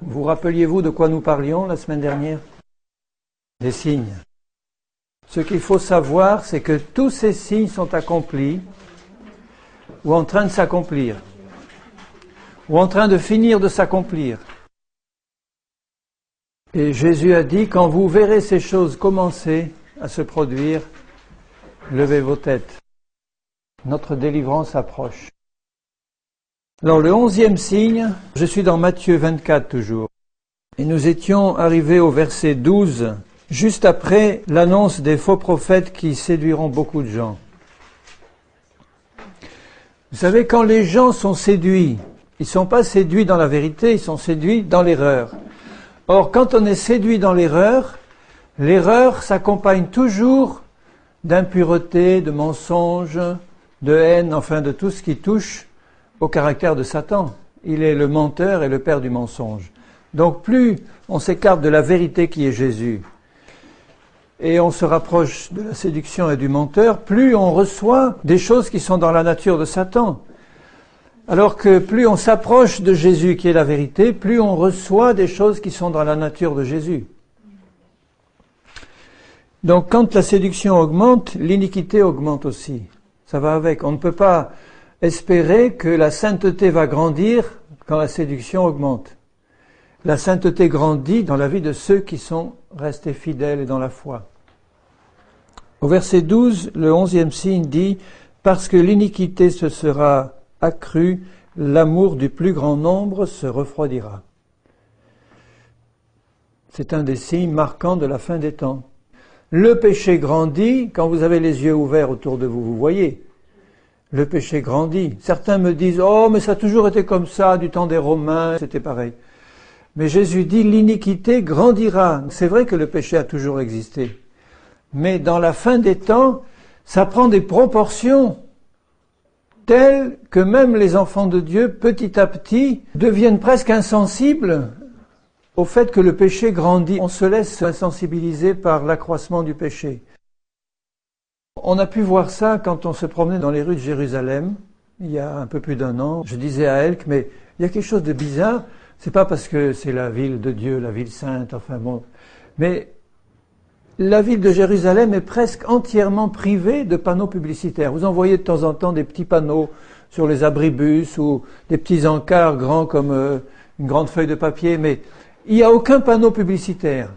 Vous rappeliez-vous de quoi nous parlions la semaine dernière? Des signes. Ce qu'il faut savoir, c'est que tous ces signes sont accomplis ou en train de s'accomplir, ou en train de finir de s'accomplir. Et Jésus a dit, quand vous verrez ces choses commencer à se produire, levez vos têtes. Notre délivrance approche. Alors le 11e signe, je suis dans Matthieu 24 toujours, et nous étions arrivés au verset 12, juste après l'annonce des faux prophètes qui séduiront beaucoup de gens. Vous savez, quand les gens sont séduits, ils ne sont pas séduits dans la vérité, ils sont séduits dans l'erreur. Or, quand on est séduit dans l'erreur s'accompagne toujours d'impureté, de mensonges, de haine, enfin de tout ce qui touche au caractère de Satan. Il est le menteur et le père du mensonge. Donc plus on s'écarte de la vérité qui est Jésus et on se rapproche de la séduction et du menteur, plus on reçoit des choses qui sont dans la nature de Satan. Alors que plus on s'approche de Jésus qui est la vérité, plus on reçoit des choses qui sont dans la nature de Jésus. Donc quand la séduction augmente, l'iniquité augmente aussi. Ça va avec. On ne peut pas espérer que la sainteté va grandir quand la séduction augmente. La sainteté grandit dans la vie de ceux qui sont restés fidèles et dans la foi. Au verset 12, le 11e signe dit « Parce que l'iniquité se sera accrue, l'amour du plus grand nombre se refroidira. » C'est un des signes marquants de la fin des temps. Le péché grandit quand vous avez les yeux ouverts autour de vous, vous voyez. Le péché grandit. Certains me disent « Oh, mais ça a toujours été comme ça, du temps des Romains, c'était pareil. » Mais Jésus dit « L'iniquité grandira. » C'est vrai que le péché a toujours existé. Mais dans la fin des temps, ça prend des proportions telles que même les enfants de Dieu, petit à petit, deviennent presque insensibles au fait que le péché grandit. On se laisse insensibiliser par l'accroissement du péché. On a pu voir ça quand on se promenait dans les rues de Jérusalem, il y a un peu plus d'1 an. Je disais à Elk, mais il y a quelque chose de bizarre. C'est pas parce que c'est la ville de Dieu, la ville sainte, enfin bon. Mais la ville de Jérusalem est presque entièrement privée de panneaux publicitaires. Vous en voyez de temps en temps des petits panneaux sur les abribus ou des petits encarts grands comme une grande feuille de papier, mais il n'y a aucun panneau publicitaire.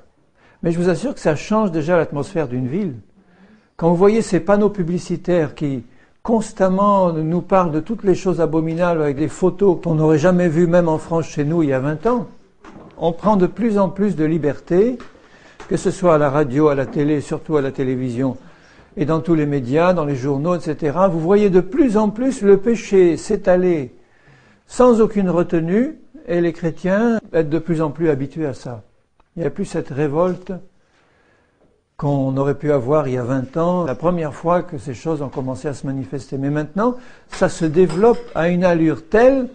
Mais je vous assure que ça change déjà l'atmosphère d'une ville. Quand vous voyez ces panneaux publicitaires qui constamment nous parlent de toutes les choses abominables avec des photos qu'on n'aurait jamais vues même en France chez nous il y a 20 ans, on prend de plus en plus de liberté, que ce soit à la radio, à la télé, surtout à la télévision, et dans tous les médias, dans les journaux, etc. Vous voyez de plus en plus le péché s'étaler sans aucune retenue, et les chrétiens être de plus en plus habitués à ça. Il n'y a plus cette révolte qu'on aurait pu avoir il y a 20 ans, la première fois que ces choses ont commencé à se manifester. Mais maintenant, ça se développe à une allure telle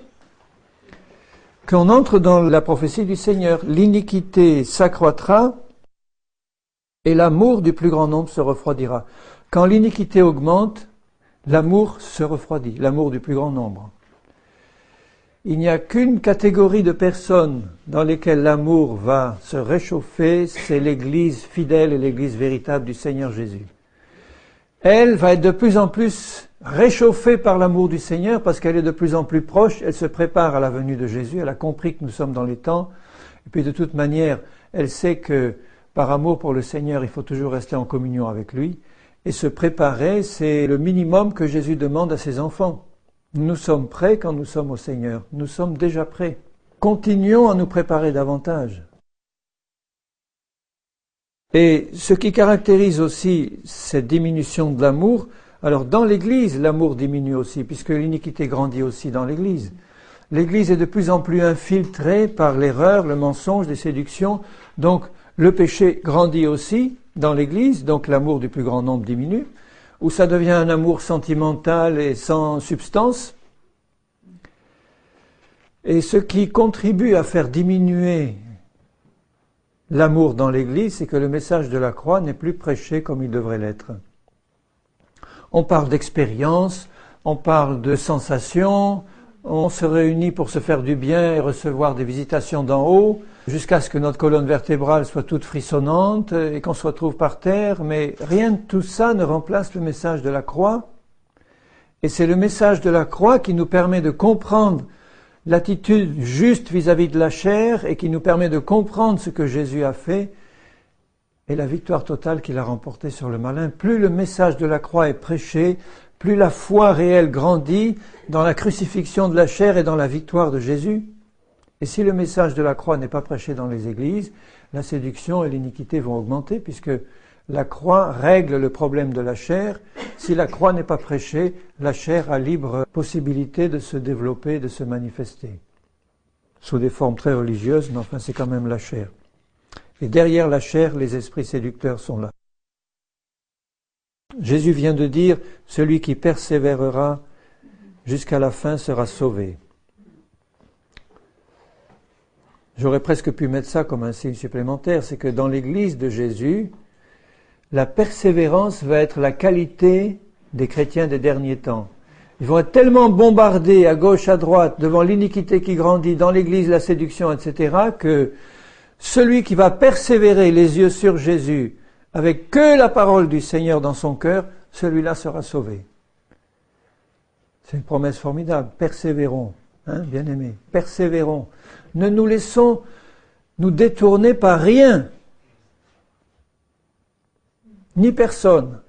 qu'on entre dans la prophétie du Seigneur. L'iniquité s'accroîtra et l'amour du plus grand nombre se refroidira. Quand l'iniquité augmente, l'amour se refroidit, l'amour du plus grand nombre. Il n'y a qu'une catégorie de personnes dans lesquelles l'amour va se réchauffer, c'est l'Église fidèle et l'Église véritable du Seigneur Jésus. Elle va être de plus en plus réchauffée par l'amour du Seigneur parce qu'elle est de plus en plus proche, elle se prépare à la venue de Jésus, elle a compris que nous sommes dans les temps, et puis de toute manière, elle sait que par amour pour le Seigneur, il faut toujours rester en communion avec lui, et se préparer, c'est le minimum que Jésus demande à ses enfants. Nous sommes prêts quand nous sommes au Seigneur. Nous sommes déjà prêts. Continuons à nous préparer davantage. Et ce qui caractérise aussi cette diminution de l'amour, alors dans l'Église, l'amour diminue aussi, puisque l'iniquité grandit aussi dans l'Église. L'Église est de plus en plus infiltrée par l'erreur, le mensonge, les séductions. Donc le péché grandit aussi dans l'Église, donc l'amour du plus grand nombre diminue. Où ça devient un amour sentimental et sans substance. Et ce qui contribue à faire diminuer l'amour dans l'Église, c'est que le message de la croix n'est plus prêché comme il devrait l'être. On parle d'expérience, on parle de sensations, on se réunit pour se faire du bien et recevoir des visitations d'en haut, jusqu'à ce que notre colonne vertébrale soit toute frissonnante et qu'on se retrouve par terre, mais rien de tout ça ne remplace le message de la croix. Et c'est le message de la croix qui nous permet de comprendre l'attitude juste vis-à-vis de la chair et qui nous permet de comprendre ce que Jésus a fait et la victoire totale qu'il a remportée sur le malin. Plus le message de la croix est prêché, plus la foi réelle grandit dans la crucifixion de la chair et dans la victoire de Jésus. Et si le message de la croix n'est pas prêché dans les églises, la séduction et l'iniquité vont augmenter puisque la croix règle le problème de la chair. Si la croix n'est pas prêchée, la chair a libre possibilité de se développer, de se manifester. Sous des formes très religieuses, mais enfin c'est quand même la chair. Et derrière la chair, les esprits séducteurs sont là. Jésus vient de dire, celui qui persévérera jusqu'à la fin sera sauvé. J'aurais presque pu mettre ça comme un signe supplémentaire, c'est que dans l'église de Jésus, la persévérance va être la qualité des chrétiens des derniers temps. Ils vont être tellement bombardés à gauche, à droite, devant l'iniquité qui grandit, dans l'église, la séduction, etc., que celui qui va persévérer les yeux sur Jésus, avec que la parole du Seigneur dans son cœur, celui-là sera sauvé. C'est une promesse formidable. Persévérons, bien-aimés, persévérons. Ne nous laissons nous détourner par rien, ni personne.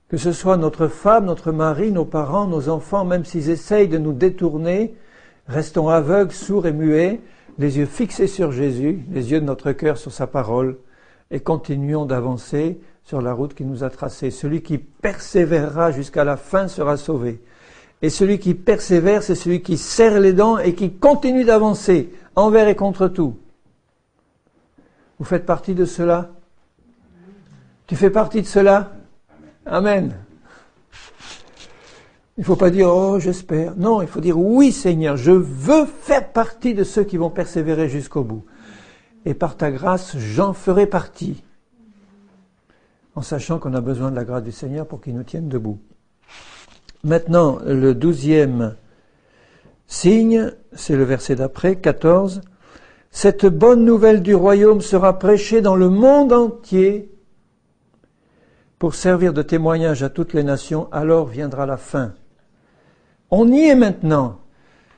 Que ce soit notre femme, notre mari, nos parents, nos enfants, même s'ils essayent de nous détourner, restons aveugles, sourds et muets, les yeux fixés sur Jésus, les yeux de notre cœur sur sa parole, et continuons d'avancer sur la route qu'il nous a tracée. Celui qui persévérera jusqu'à la fin sera sauvé. Et celui qui persévère, c'est celui qui serre les dents et qui continue d'avancer, envers et contre tout. Vous faites partie de cela? Tu fais partie de cela? Amen. Il ne faut pas dire « Oh, j'espère ». Non, il faut dire « Oui, Seigneur, je veux faire partie de ceux qui vont persévérer jusqu'au bout. Et par ta grâce, j'en ferai partie. » En sachant qu'on a besoin de la grâce du Seigneur pour qu'il nous tienne debout. Maintenant, le 12e signe, c'est le verset d'après, 14. « Cette bonne nouvelle du royaume sera prêchée dans le monde entier pour servir de témoignage à toutes les nations, alors viendra la fin. » On y est maintenant.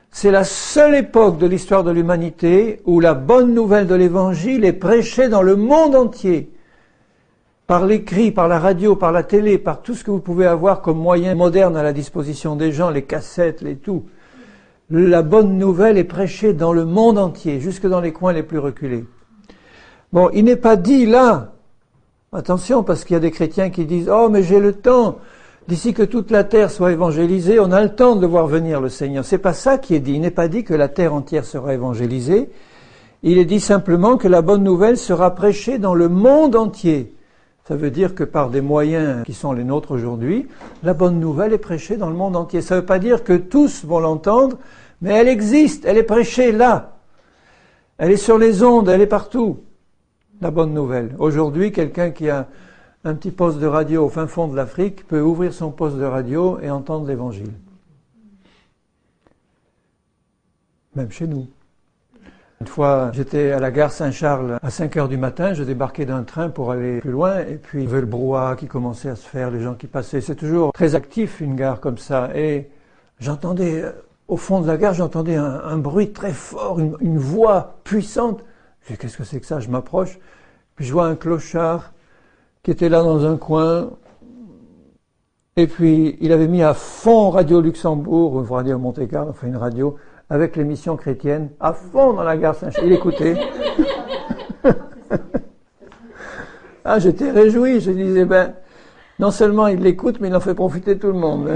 C'est la seule époque de l'histoire de l'humanité où la bonne nouvelle de l'Évangile est prêchée dans le monde entier. Par l'écrit, par la radio, par la télé, par tout ce que vous pouvez avoir comme moyen moderne à la disposition des gens, les cassettes, les tout. La bonne nouvelle est prêchée dans le monde entier, jusque dans les coins les plus reculés. Bon, il n'est pas dit là, attention, parce qu'il y a des chrétiens qui disent « Oh, mais j'ai le temps !» D'ici que toute la terre soit évangélisée, on a le temps de le voir venir, le Seigneur. C'est pas ça qui est dit. Il n'est pas dit que la terre entière sera évangélisée. Il est dit simplement que la bonne nouvelle sera prêchée dans le monde entier. Ça veut dire que par des moyens qui sont les nôtres aujourd'hui, la bonne nouvelle est prêchée dans le monde entier. Ça ne veut pas dire que tous vont l'entendre, mais elle existe, elle est prêchée là. Elle est sur les ondes, elle est partout. La bonne nouvelle. Aujourd'hui, quelqu'un qui a un petit poste de radio au fin fond de l'Afrique peut ouvrir son poste de radio et entendre l'Évangile. Même chez nous. Une fois, j'étais à la gare Saint-Charles à 5 heures du matin, je débarquais d'un train pour aller plus loin, et puis il y avait le brouhaha qui commençait à se faire, les gens qui passaient. C'est toujours très actif, une gare comme ça. Et j'entendais, au fond de la gare, j'entendais un bruit très fort, une voix puissante. Je dis, qu'est-ce que c'est que ça? Je m'approche, puis je vois un clochard qui était là dans un coin, et puis il avait mis à fond Radio Luxembourg, ou Radio Monte-Carlo, enfin une radio, avec l'émission chrétienne, à fond dans la gare Saint-Charles. Il écoutait. Ah, j'étais réjoui, je disais, non seulement il l'écoute, mais il en fait profiter tout le monde.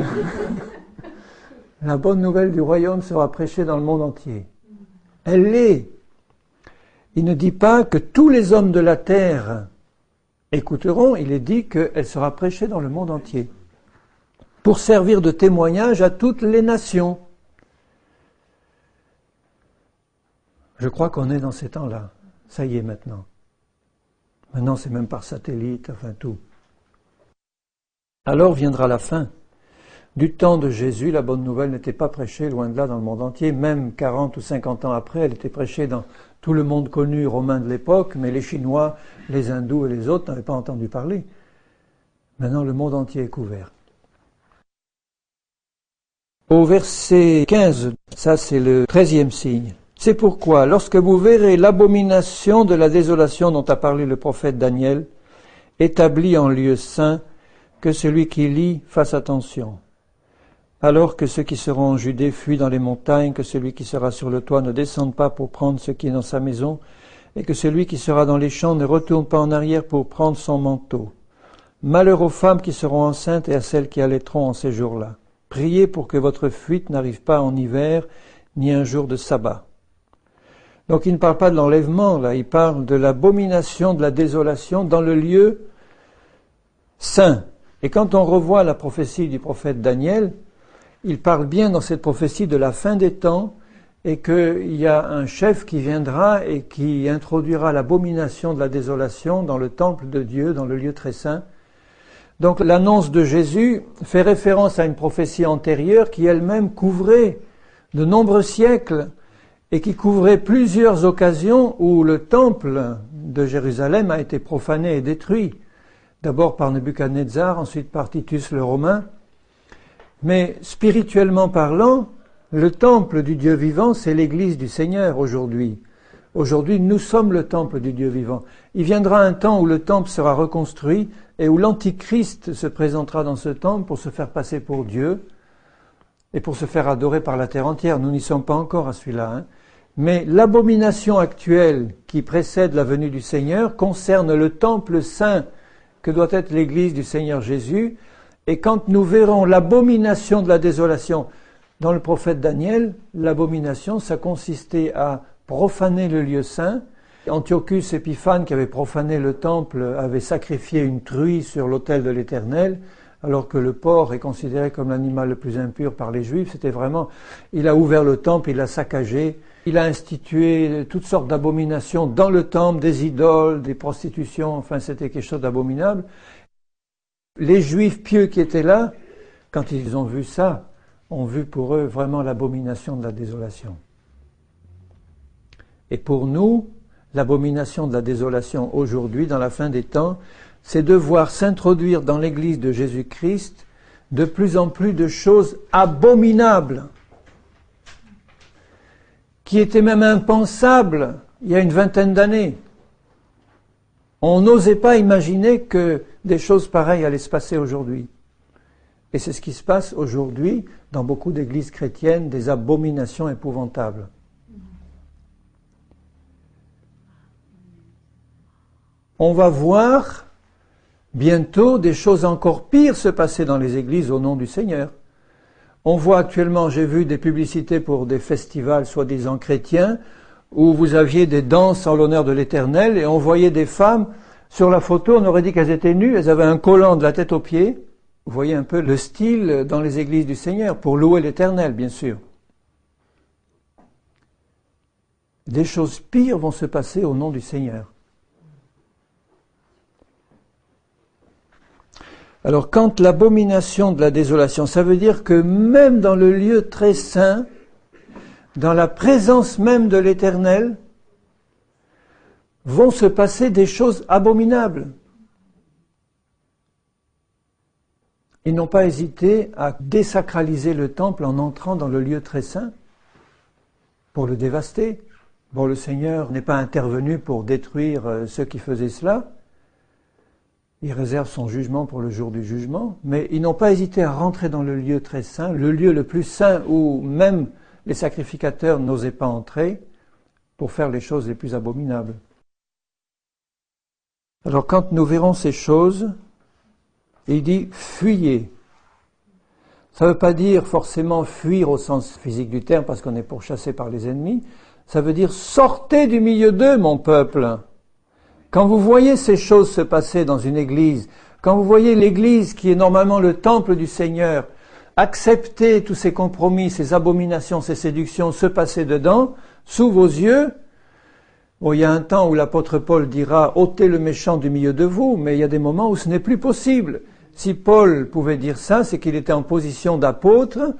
La bonne nouvelle du royaume sera prêchée dans le monde entier. Elle l'est. Il ne dit pas que tous les hommes de la terre écouteront, il est dit qu'elle sera prêchée dans le monde entier, pour servir de témoignage à toutes les nations. Je crois qu'on est dans ces temps-là. Ça y est maintenant. Maintenant, c'est même par satellite, enfin tout. Alors viendra la fin. Du temps de Jésus, la bonne nouvelle n'était pas prêchée, loin de là, dans le monde entier. Même 40 ou 50 ans après, elle était prêchée dans tout le monde connu romain de l'époque, mais les Chinois, les Hindous et les autres n'avaient pas entendu parler. Maintenant, le monde entier est couvert. Au verset 15, ça c'est le 13e signe. C'est pourquoi, lorsque vous verrez l'abomination de la désolation dont a parlé le prophète Daniel, établie en lieu saint, que celui qui lit fasse attention. Alors que ceux qui seront en Judée fuient dans les montagnes, que celui qui sera sur le toit ne descende pas pour prendre ce qui est dans sa maison, et que celui qui sera dans les champs ne retourne pas en arrière pour prendre son manteau. Malheur aux femmes qui seront enceintes et à celles qui allaiteront en ces jours-là. Priez pour que votre fuite n'arrive pas en hiver, ni un jour de sabbat. Donc il ne parle pas de l'enlèvement, là, il parle de l'abomination, de la désolation dans le lieu saint. Et quand on revoit la prophétie du prophète Daniel, il parle bien dans cette prophétie de la fin des temps et qu'il y a un chef qui viendra et qui introduira l'abomination de la désolation dans le temple de Dieu, dans le lieu très saint. Donc l'annonce de Jésus fait référence à une prophétie antérieure qui elle-même couvrait de nombreux siècles et qui couvrait plusieurs occasions où le temple de Jérusalem a été profané et détruit. D'abord par Nebuchadnezzar, ensuite par Titus le Romain. Mais spirituellement parlant, le temple du Dieu vivant, c'est l'Église du Seigneur aujourd'hui. Aujourd'hui, nous sommes le temple du Dieu vivant. Il viendra un temps où le temple sera reconstruit et où l'Antichrist se présentera dans ce temple pour se faire passer pour Dieu et pour se faire adorer par la terre entière. Nous n'y sommes pas encore à celui-là. Hein. Mais l'abomination actuelle qui précède la venue du Seigneur concerne le temple saint que doit être l'Église du Seigneur Jésus. Et quand nous verrons l'abomination de la désolation dans le prophète Daniel, l'abomination, ça consistait à profaner le lieu saint. Antiochus Épiphane, qui avait profané le temple, avait sacrifié une truie sur l'autel de l'Éternel, alors que le porc est considéré comme l'animal le plus impur par les Juifs. C'était vraiment, il a ouvert le temple, il l'a saccagé, il a institué toutes sortes d'abominations dans le temple, des idoles, des prostitutions, enfin c'était quelque chose d'abominable. Les Juifs pieux qui étaient là, quand ils ont vu ça, ont vu pour eux vraiment l'abomination de la désolation. Et pour nous, l'abomination de la désolation aujourd'hui, dans la fin des temps, c'est de voir s'introduire dans l'Église de Jésus-Christ de plus en plus de choses abominables, qui étaient même impensables il y a une vingtaine d'années. On n'osait pas imaginer que des choses pareilles allaient se passer aujourd'hui. Et c'est ce qui se passe aujourd'hui dans beaucoup d'églises chrétiennes, des abominations épouvantables. On va voir bientôt des choses encore pires se passer dans les églises au nom du Seigneur. On voit actuellement, j'ai vu des publicités pour des festivals soi-disant chrétiens, où vous aviez des danses en l'honneur de l'Éternel, et on voyait des femmes, sur la photo, on aurait dit qu'elles étaient nues, elles avaient un collant de la tête aux pieds. Vous voyez un peu le style dans les églises du Seigneur, pour louer l'Éternel, bien sûr. Des choses pires vont se passer au nom du Seigneur. Alors, quand l'abomination de la désolation, ça veut dire que même dans le lieu très saint, dans la présence même de l'Éternel, vont se passer des choses abominables. Ils n'ont pas hésité à désacraliser le temple en entrant dans le lieu très saint pour le dévaster. Bon, le Seigneur n'est pas intervenu pour détruire ceux qui faisaient cela. Il réserve son jugement pour le jour du jugement, mais ils n'ont pas hésité à rentrer dans le lieu très saint, le lieu le plus saint où même les sacrificateurs n'osaient pas entrer pour faire les choses les plus abominables. Alors quand nous verrons ces choses, il dit « fuyez ». Ça ne veut pas dire forcément fuir au sens physique du terme parce qu'on est pourchassé par les ennemis. Ça veut dire « sortez du milieu d'eux, mon peuple ». Quand vous voyez ces choses se passer dans une église, quand vous voyez l'église qui est normalement le temple du Seigneur, accepter tous ces compromis, ces abominations, ces séductions, se passer dedans, sous vos yeux, bon, il y a un temps où l'apôtre Paul dira « ôtez le méchant du milieu de vous », mais il y a des moments où ce n'est plus possible. Si Paul pouvait dire ça, c'est qu'il était en position d'apôtre,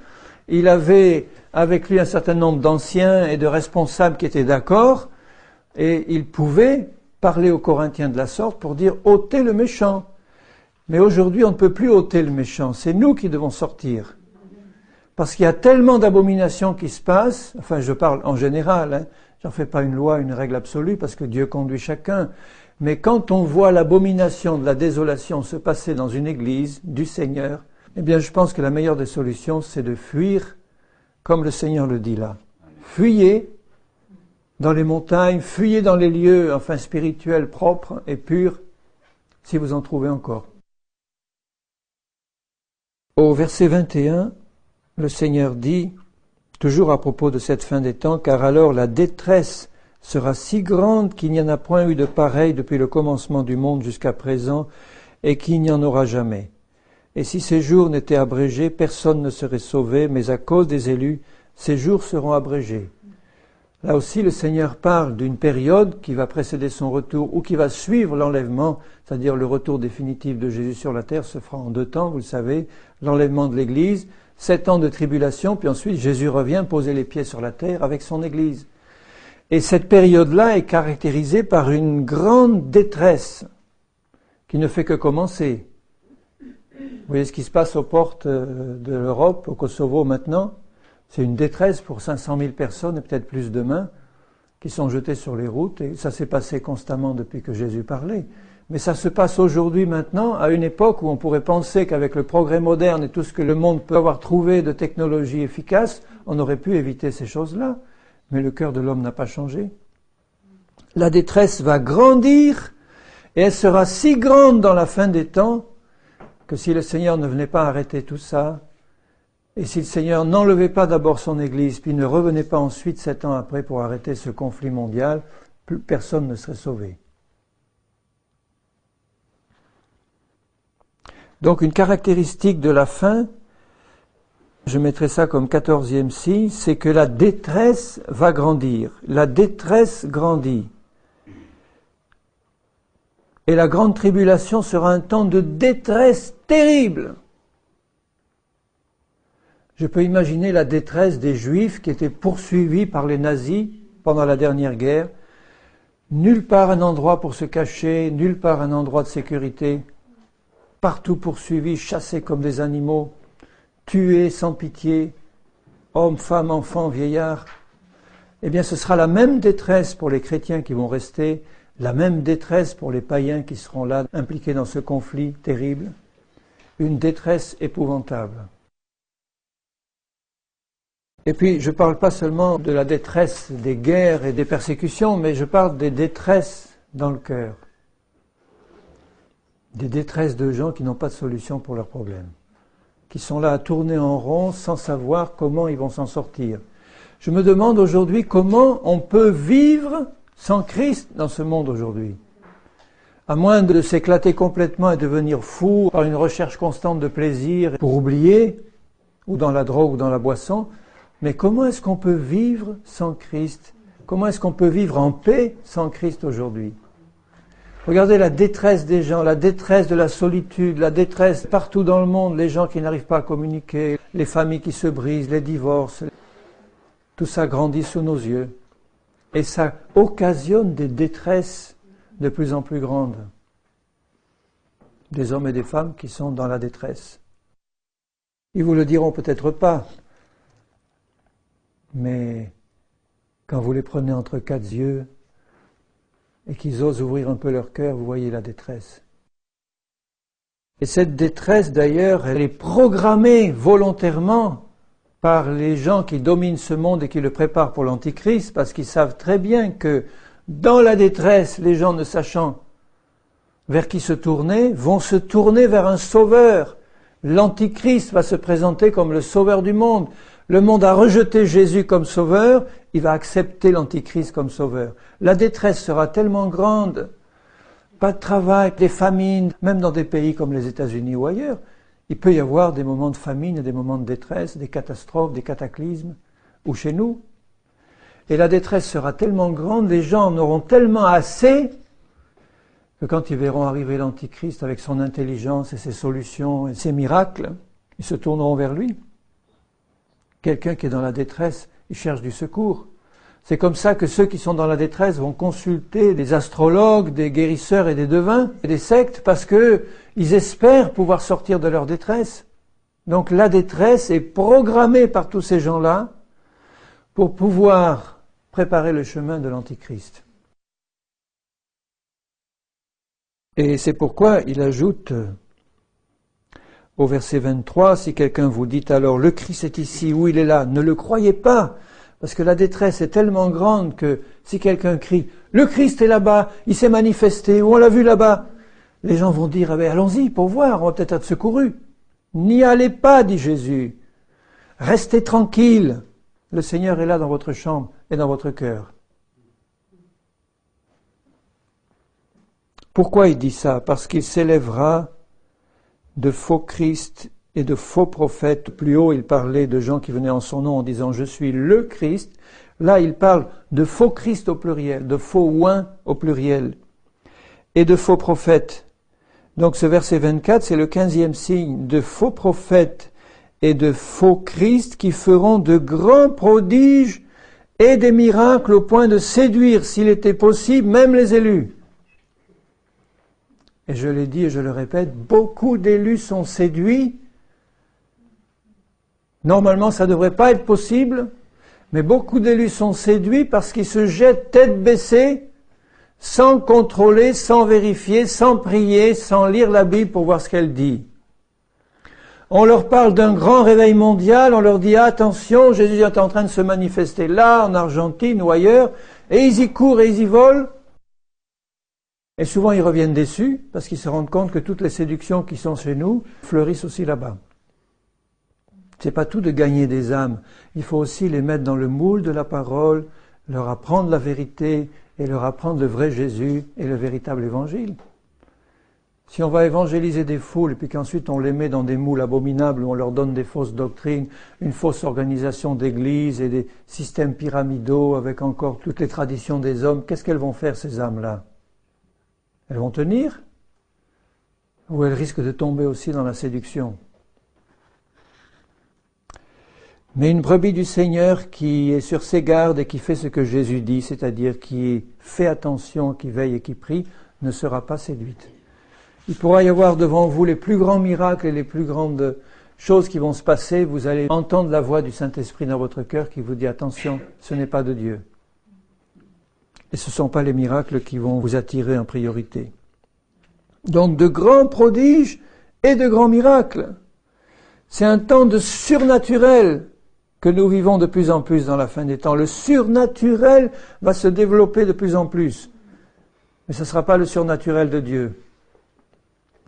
il avait avec lui un certain nombre d'anciens et de responsables qui étaient d'accord, et il pouvait parler aux Corinthiens de la sorte pour dire « ôtez le méchant ». Mais aujourd'hui, on ne peut plus ôter le méchant, c'est nous qui devons sortir. Parce qu'il y a tellement d'abominations qui se passent, enfin je parle en général, hein, j'en fais pas une loi, une règle absolue, parce que Dieu conduit chacun. Mais quand on voit l'abomination de la désolation se passer dans une église du Seigneur, eh bien je pense que la meilleure des solutions, c'est de fuir, comme le Seigneur le dit là. Fuyez dans les montagnes, fuyez dans les lieux, enfin spirituels, propres et purs, si vous en trouvez encore. Au verset 21, le Seigneur dit, toujours à propos de cette fin des temps, car alors la détresse sera si grande qu'il n'y en a point eu de pareil depuis le commencement du monde jusqu'à présent, et qu'il n'y en aura jamais. Et si ces jours n'étaient abrégés, personne ne serait sauvé, mais à cause des élus, ces jours seront abrégés. Là aussi, le Seigneur parle d'une période qui va précéder son retour, ou qui va suivre l'enlèvement, c'est-à-dire le retour définitif de Jésus sur la terre se fera en 2 temps, vous le savez, l'enlèvement de l'Église, 7 ans de tribulation, puis ensuite Jésus revient poser les pieds sur la terre avec son Église. Et cette période-là est caractérisée par une grande détresse qui ne fait que commencer. Vous voyez ce qui se passe aux portes de l'Europe, au Kosovo maintenant? C'est une détresse pour 500 000 personnes et peut-être plus demain qui sont jetées sur les routes. Et ça s'est passé constamment depuis que Jésus parlait. Mais ça se passe aujourd'hui maintenant, à une époque où on pourrait penser qu'avec le progrès moderne et tout ce que le monde peut avoir trouvé de technologie efficace, on aurait pu éviter ces choses-là. Mais le cœur de l'homme n'a pas changé. La détresse va grandir et elle sera si grande dans la fin des temps que si le Seigneur ne venait pas arrêter tout ça, et si le Seigneur n'enlevait pas d'abord son Église, puis ne revenait pas ensuite 7 ans après pour arrêter ce conflit mondial, plus personne ne serait sauvé. Donc une caractéristique de la fin, je mettrai ça comme 14e signe, c'est que la détresse va grandir. La détresse grandit. Et la grande tribulation sera un temps de détresse terrible. Je peux imaginer la détresse des Juifs qui étaient poursuivis par les nazis pendant la dernière guerre. Nulle part un endroit pour se cacher, nulle part un endroit de sécurité. Partout poursuivis, chassés comme des animaux, tués sans pitié, hommes, femmes, enfants, vieillards. Eh bien, ce sera la même détresse pour les chrétiens qui vont rester, la même détresse pour les païens qui seront là, impliqués dans ce conflit terrible. Une détresse épouvantable. Et puis, je ne parle pas seulement de la détresse des guerres et des persécutions, mais je parle des détresses dans le cœur. Des détresses de gens qui n'ont pas de solution pour leurs problèmes, qui sont là à tourner en rond sans savoir comment ils vont s'en sortir. Je me demande aujourd'hui comment on peut vivre sans Christ dans ce monde aujourd'hui. À moins de s'éclater complètement et devenir fou par une recherche constante de plaisir pour oublier, ou dans la drogue ou dans la boisson, mais comment est-ce qu'on peut vivre sans Christ? Comment est-ce qu'on peut vivre en paix sans Christ aujourd'hui? Regardez la détresse des gens, la détresse de la solitude, la détresse partout dans le monde, les gens qui n'arrivent pas à communiquer, les familles qui se brisent, les divorces. Tout ça grandit sous nos yeux. Et ça occasionne des détresses de plus en plus grandes. Des hommes et des femmes qui sont dans la détresse. Ils vous le diront peut-être pas, mais quand vous les prenez entre 4 yeux et qu'ils osent ouvrir un peu leur cœur, vous voyez la détresse. Et cette détresse, d'ailleurs, elle est programmée volontairement par les gens qui dominent ce monde et qui le préparent pour l'Antichrist, parce qu'ils savent très bien que dans la détresse, les gens ne sachant vers qui se tourner, vont se tourner vers un sauveur. L'Antichrist va se présenter comme le sauveur du monde. Le monde a rejeté Jésus comme sauveur, il va accepter l'Antichrist comme sauveur. La détresse sera tellement grande, pas de travail, des famines, même dans des pays comme les États-Unis ou ailleurs, il peut y avoir des moments de famine, des moments de détresse, des catastrophes, des cataclysmes, ou chez nous. Et la détresse sera tellement grande, les gens en auront tellement assez que quand ils verront arriver l'Antichrist avec son intelligence et ses solutions et ses miracles, ils se tourneront vers lui. Quelqu'un qui est dans la détresse, il cherche du secours. C'est comme ça que ceux qui sont dans la détresse vont consulter des astrologues, des guérisseurs et des devins, et des sectes, parce qu'ils espèrent pouvoir sortir de leur détresse. Donc la détresse est programmée par tous ces gens-là pour pouvoir préparer le chemin de l'Antichrist. Et c'est pourquoi il ajoute au verset 23, si quelqu'un vous dit alors le Christ est ici ou il est là, ne le croyez pas, parce que la détresse est tellement grande que si quelqu'un crie le Christ est là-bas, il s'est manifesté ou on l'a vu là-bas, les gens vont dire allons-y pour voir, on va peut-être être secourus. N'y allez pas, dit Jésus, restez tranquille, le Seigneur est là dans votre chambre et dans votre cœur. Pourquoi il dit ça? Parce qu'il s'élèvera de faux Christ et de faux prophètes. Plus haut, il parlait de gens qui venaient en son nom en disant « Je suis le Christ ». Là, il parle de faux Christ au pluriel, de faux oins au pluriel, et de faux prophètes. Donc ce verset 24, c'est le 15e signe de faux prophètes et de faux Christ qui feront de grands prodiges et des miracles au point de séduire, s'il était possible, même les élus. Et je l'ai dit et je le répète, beaucoup d'élus sont séduits. Normalement, ça ne devrait pas être possible, mais beaucoup d'élus sont séduits parce qu'ils se jettent tête baissée, sans contrôler, sans vérifier, sans prier, sans lire la Bible pour voir ce qu'elle dit. On leur parle d'un grand réveil mondial, on leur dit attention, Jésus est en train de se manifester là, en Argentine ou ailleurs, et ils y courent et ils y volent. Et souvent, ils reviennent déçus parce qu'ils se rendent compte que toutes les séductions qui sont chez nous fleurissent aussi là-bas. C'est pas tout de gagner des âmes. Il faut aussi les mettre dans le moule de la parole, leur apprendre la vérité et leur apprendre le vrai Jésus et le véritable évangile. Si on va évangéliser des foules et puis qu'ensuite on les met dans des moules abominables où on leur donne des fausses doctrines, une fausse organisation d'église et des systèmes pyramidaux avec encore toutes les traditions des hommes, qu'est-ce qu'elles vont faire ces âmes-là? Elles vont tenir ou elles risquent de tomber aussi dans la séduction. Mais une brebis du Seigneur qui est sur ses gardes et qui fait ce que Jésus dit, c'est-à-dire qui fait attention, qui veille et qui prie, ne sera pas séduite. Il pourra y avoir devant vous les plus grands miracles et les plus grandes choses qui vont se passer. Vous allez entendre la voix du Saint-Esprit dans votre cœur qui vous dit « Attention, ce n'est pas de Dieu ». Et ce ne sont pas les miracles qui vont vous attirer en priorité. Donc de grands prodiges et de grands miracles. C'est un temps de surnaturel que nous vivons de plus en plus dans la fin des temps. Le surnaturel va se développer de plus en plus. Mais ce ne sera pas le surnaturel de Dieu.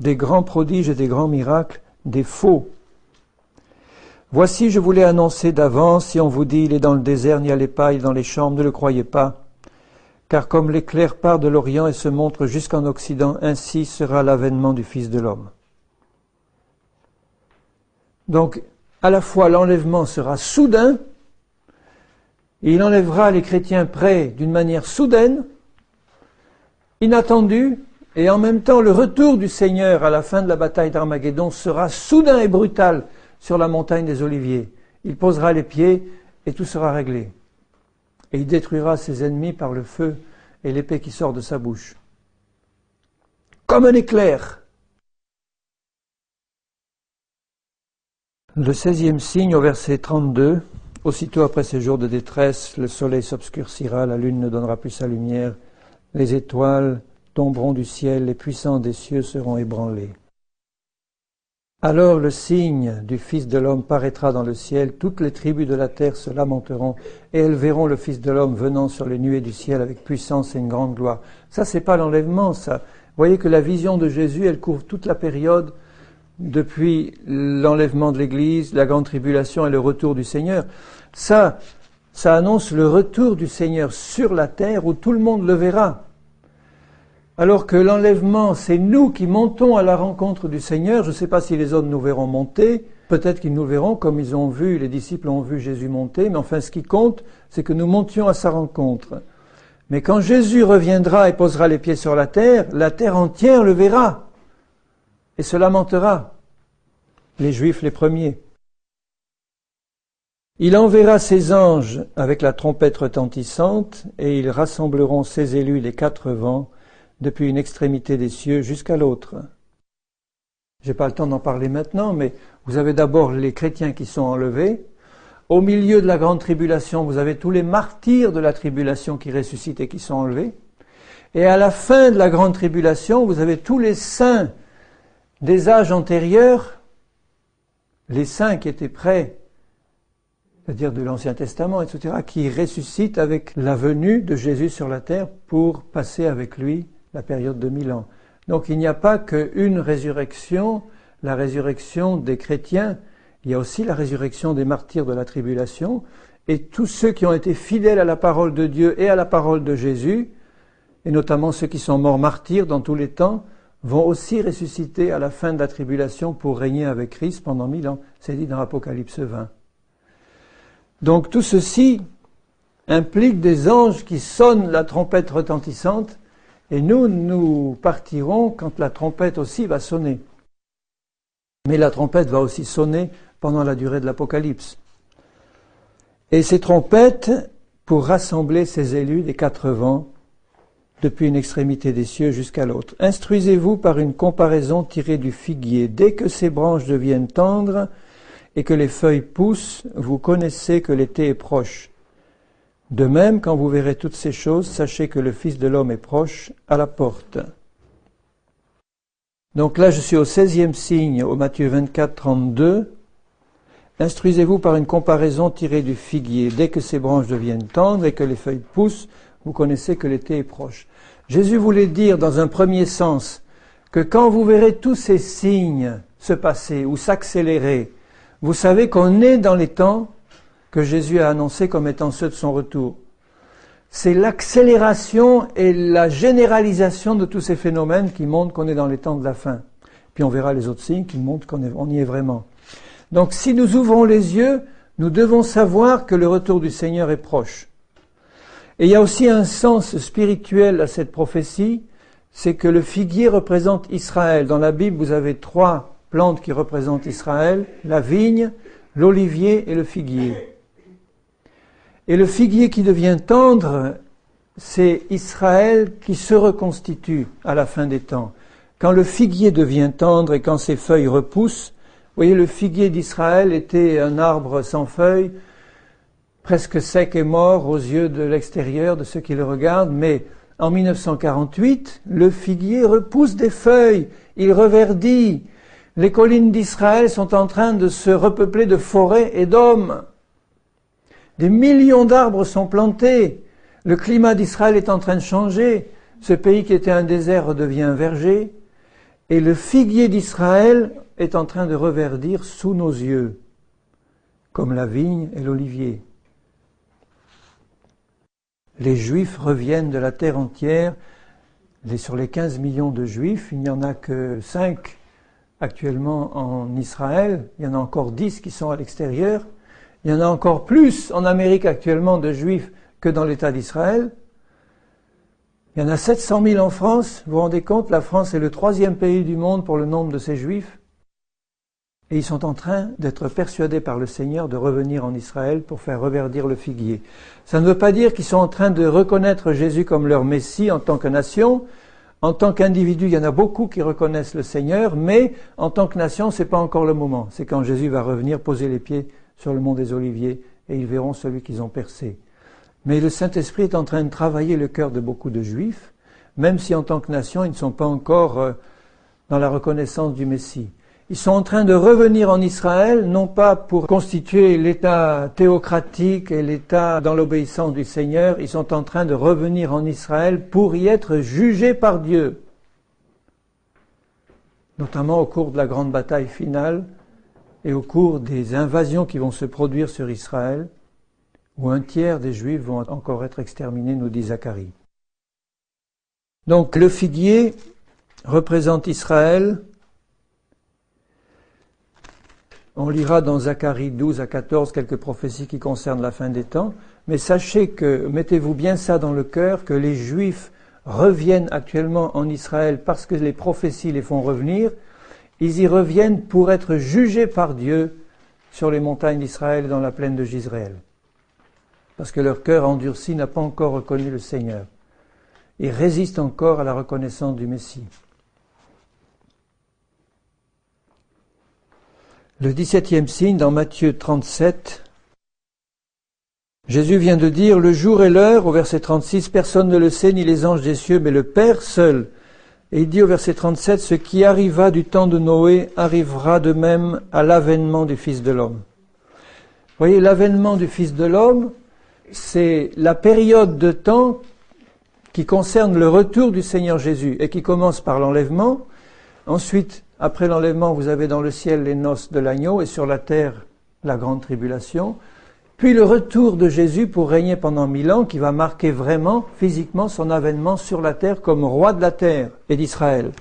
Des grands prodiges et des grands miracles, des faux. Voici, je vous l'ai annoncé d'avance, si on vous dit, il est dans le désert, n'y allez pas, il est dans les chambres, ne le croyez pas. Car comme l'éclair part de l'Orient et se montre jusqu'en Occident, ainsi sera l'avènement du Fils de l'homme. Donc, à la fois l'enlèvement sera soudain, et il enlèvera les chrétiens près d'une manière soudaine, inattendue, et en même temps le retour du Seigneur à la fin de la bataille d'Armageddon sera soudain et brutal sur la montagne des Oliviers. Il posera les pieds et tout sera réglé. Et il détruira ses ennemis par le feu et l'épée qui sort de sa bouche. Comme un éclair. Le 16e signe au verset 32. Aussitôt après ces jours de détresse, le soleil s'obscurcira, la lune ne donnera plus sa lumière, les étoiles tomberont du ciel, les puissants des cieux seront ébranlés. Alors le signe du Fils de l'homme paraîtra dans le ciel, toutes les tribus de la terre se lamenteront, et elles verront le Fils de l'homme venant sur les nuées du ciel avec puissance et une grande gloire. Ça, c'est pas l'enlèvement, ça. Vous voyez que la vision de Jésus, elle couvre toute la période depuis l'enlèvement de l'Église, la grande tribulation et le retour du Seigneur. Ça annonce le retour du Seigneur sur la terre où tout le monde le verra. Alors que l'enlèvement, c'est nous qui montons à la rencontre du Seigneur. Je ne sais pas si les autres nous verront monter. Peut-être qu'ils nous verront comme ils ont vu, les disciples ont vu Jésus monter. Mais enfin, ce qui compte, c'est que nous montions à sa rencontre. Mais quand Jésus reviendra et posera les pieds sur la terre entière le verra et se lamentera. Les Juifs les premiers. Il enverra ses anges avec la trompette retentissante, et ils rassembleront ses élus des 4 vents, depuis une extrémité des cieux jusqu'à l'autre. J'ai pas le temps d'en parler maintenant, mais vous avez d'abord les chrétiens qui sont enlevés. Au milieu de la grande tribulation, vous avez tous les martyrs de la tribulation qui ressuscitent et qui sont enlevés. Et à la fin de la grande tribulation, vous avez tous les saints des âges antérieurs, les saints qui étaient prêts, c'est-à-dire de l'Ancien Testament, etc., qui ressuscitent avec la venue de Jésus sur la terre pour passer avec lui la période de 1000 ans. Donc il n'y a pas qu'une résurrection, la résurrection des chrétiens, il y a aussi la résurrection des martyrs de la tribulation, et tous ceux qui ont été fidèles à la parole de Dieu et à la parole de Jésus, et notamment ceux qui sont morts martyrs dans tous les temps, vont aussi ressusciter à la fin de la tribulation pour régner avec Christ pendant 1000 ans. C'est dit dans Apocalypse 20. Donc tout ceci implique des anges qui sonnent la trompette retentissante, et nous partirons quand la trompette aussi va sonner. Mais la trompette va aussi sonner pendant la durée de l'Apocalypse. Et ces trompettes pour rassembler ces élus des 4 vents, depuis une extrémité des cieux jusqu'à l'autre. Instruisez-vous par une comparaison tirée du figuier. Dès que ses branches deviennent tendres, et que les feuilles poussent, vous connaissez que l'été est proche. De même, quand vous verrez toutes ces choses, sachez que le Fils de l'homme est proche, à la porte. Donc là, je suis au 16e signe, au Matthieu 24, 32. Instruisez-vous par une comparaison tirée du figuier. Dès que ses branches deviennent tendres et que les feuilles poussent, vous connaissez que l'été est proche. Jésus voulait dire, dans un premier sens, que quand vous verrez tous ces signes se passer ou s'accélérer, vous savez qu'on est dans les temps que Jésus a annoncés comme étant ceux de son retour. C'est l'accélération et la généralisation de tous ces phénomènes qui montrent qu'on est dans les temps de la fin. Puis on verra les autres signes qui montrent qu'on y est vraiment. Donc si nous ouvrons les yeux, nous devons savoir que le retour du Seigneur est proche. Et il y a aussi un sens spirituel à cette prophétie, c'est que le figuier représente Israël. Dans la Bible, vous avez 3 plantes qui représentent Israël, la vigne, l'olivier et le figuier. Et le figuier qui devient tendre, c'est Israël qui se reconstitue à la fin des temps. Quand le figuier devient tendre et quand ses feuilles repoussent, vous voyez, le figuier d'Israël était un arbre sans feuilles, presque sec et mort aux yeux de l'extérieur, de ceux qui le regardent, mais en 1948, le figuier repousse des feuilles, il reverdit. Les collines d'Israël sont en train de se repeupler de forêts et d'hommes. Des millions d'arbres sont plantés. Le climat d'Israël est en train de changer. Ce pays qui était un désert redevient un verger. Et le figuier d'Israël est en train de reverdir sous nos yeux, comme la vigne et l'olivier. Les Juifs reviennent de la terre entière. Sur les 15 millions de Juifs, il n'y en a que 5 actuellement en Israël, il y en a encore 10 qui sont à l'extérieur, il y en a encore plus en Amérique actuellement de Juifs que dans l'État d'Israël. Il y en a 700 000 en France, vous vous rendez compte, la France est le 3e pays du monde pour le nombre de ces Juifs, et ils sont en train d'être persuadés par le Seigneur de revenir en Israël pour faire reverdir le figuier. Ça ne veut pas dire qu'ils sont en train de reconnaître Jésus comme leur Messie en tant que nation. En tant qu'individu, il y en a beaucoup qui reconnaissent le Seigneur, mais en tant que nation, c'est pas encore le moment. C'est quand Jésus va revenir poser les pieds sur le mont des Oliviers et ils verront celui qu'ils ont percé. Mais le Saint-Esprit est en train de travailler le cœur de beaucoup de Juifs, même si en tant que nation, ils ne sont pas encore dans la reconnaissance du Messie. Ils sont en train de revenir en Israël, non pas pour constituer l'État théocratique et l'État dans l'obéissance du Seigneur, ils sont en train de revenir en Israël pour y être jugés par Dieu. Notamment au cours de la grande bataille finale et au cours des invasions qui vont se produire sur Israël, où 1/3 des Juifs vont encore être exterminés, nous dit Zacharie. Donc le figuier représente Israël. On lira dans Zacharie 12 à 14 quelques prophéties qui concernent la fin des temps, Mais sachez que, mettez-vous bien ça dans le cœur, que les Juifs reviennent actuellement en Israël parce que les prophéties les font revenir. Ils y reviennent pour être jugés par Dieu sur les montagnes d'Israël et dans la plaine de Jizréel. Parce que leur cœur endurci n'a pas encore reconnu le Seigneur. Ils résistent encore à la reconnaissance du Messie. Le 17e signe dans Matthieu 37, Jésus vient de dire « Le jour et l'heure » au verset 36, « Personne ne le sait, ni les anges des cieux, mais le Père seul. » Et il dit au verset 37, « Ce qui arriva du temps de Noé arrivera de même à l'avènement du Fils de l'homme. » Vous voyez, l'avènement du Fils de l'homme, c'est la période de temps qui concerne le retour du Seigneur Jésus et qui commence par l'enlèvement. Ensuite, après l'enlèvement, vous avez dans le ciel les noces de l'agneau et sur la terre la grande tribulation. Puis le retour de Jésus pour régner pendant 1000 ans qui va marquer vraiment, physiquement, son avènement sur la terre comme roi de la terre et d'Israël.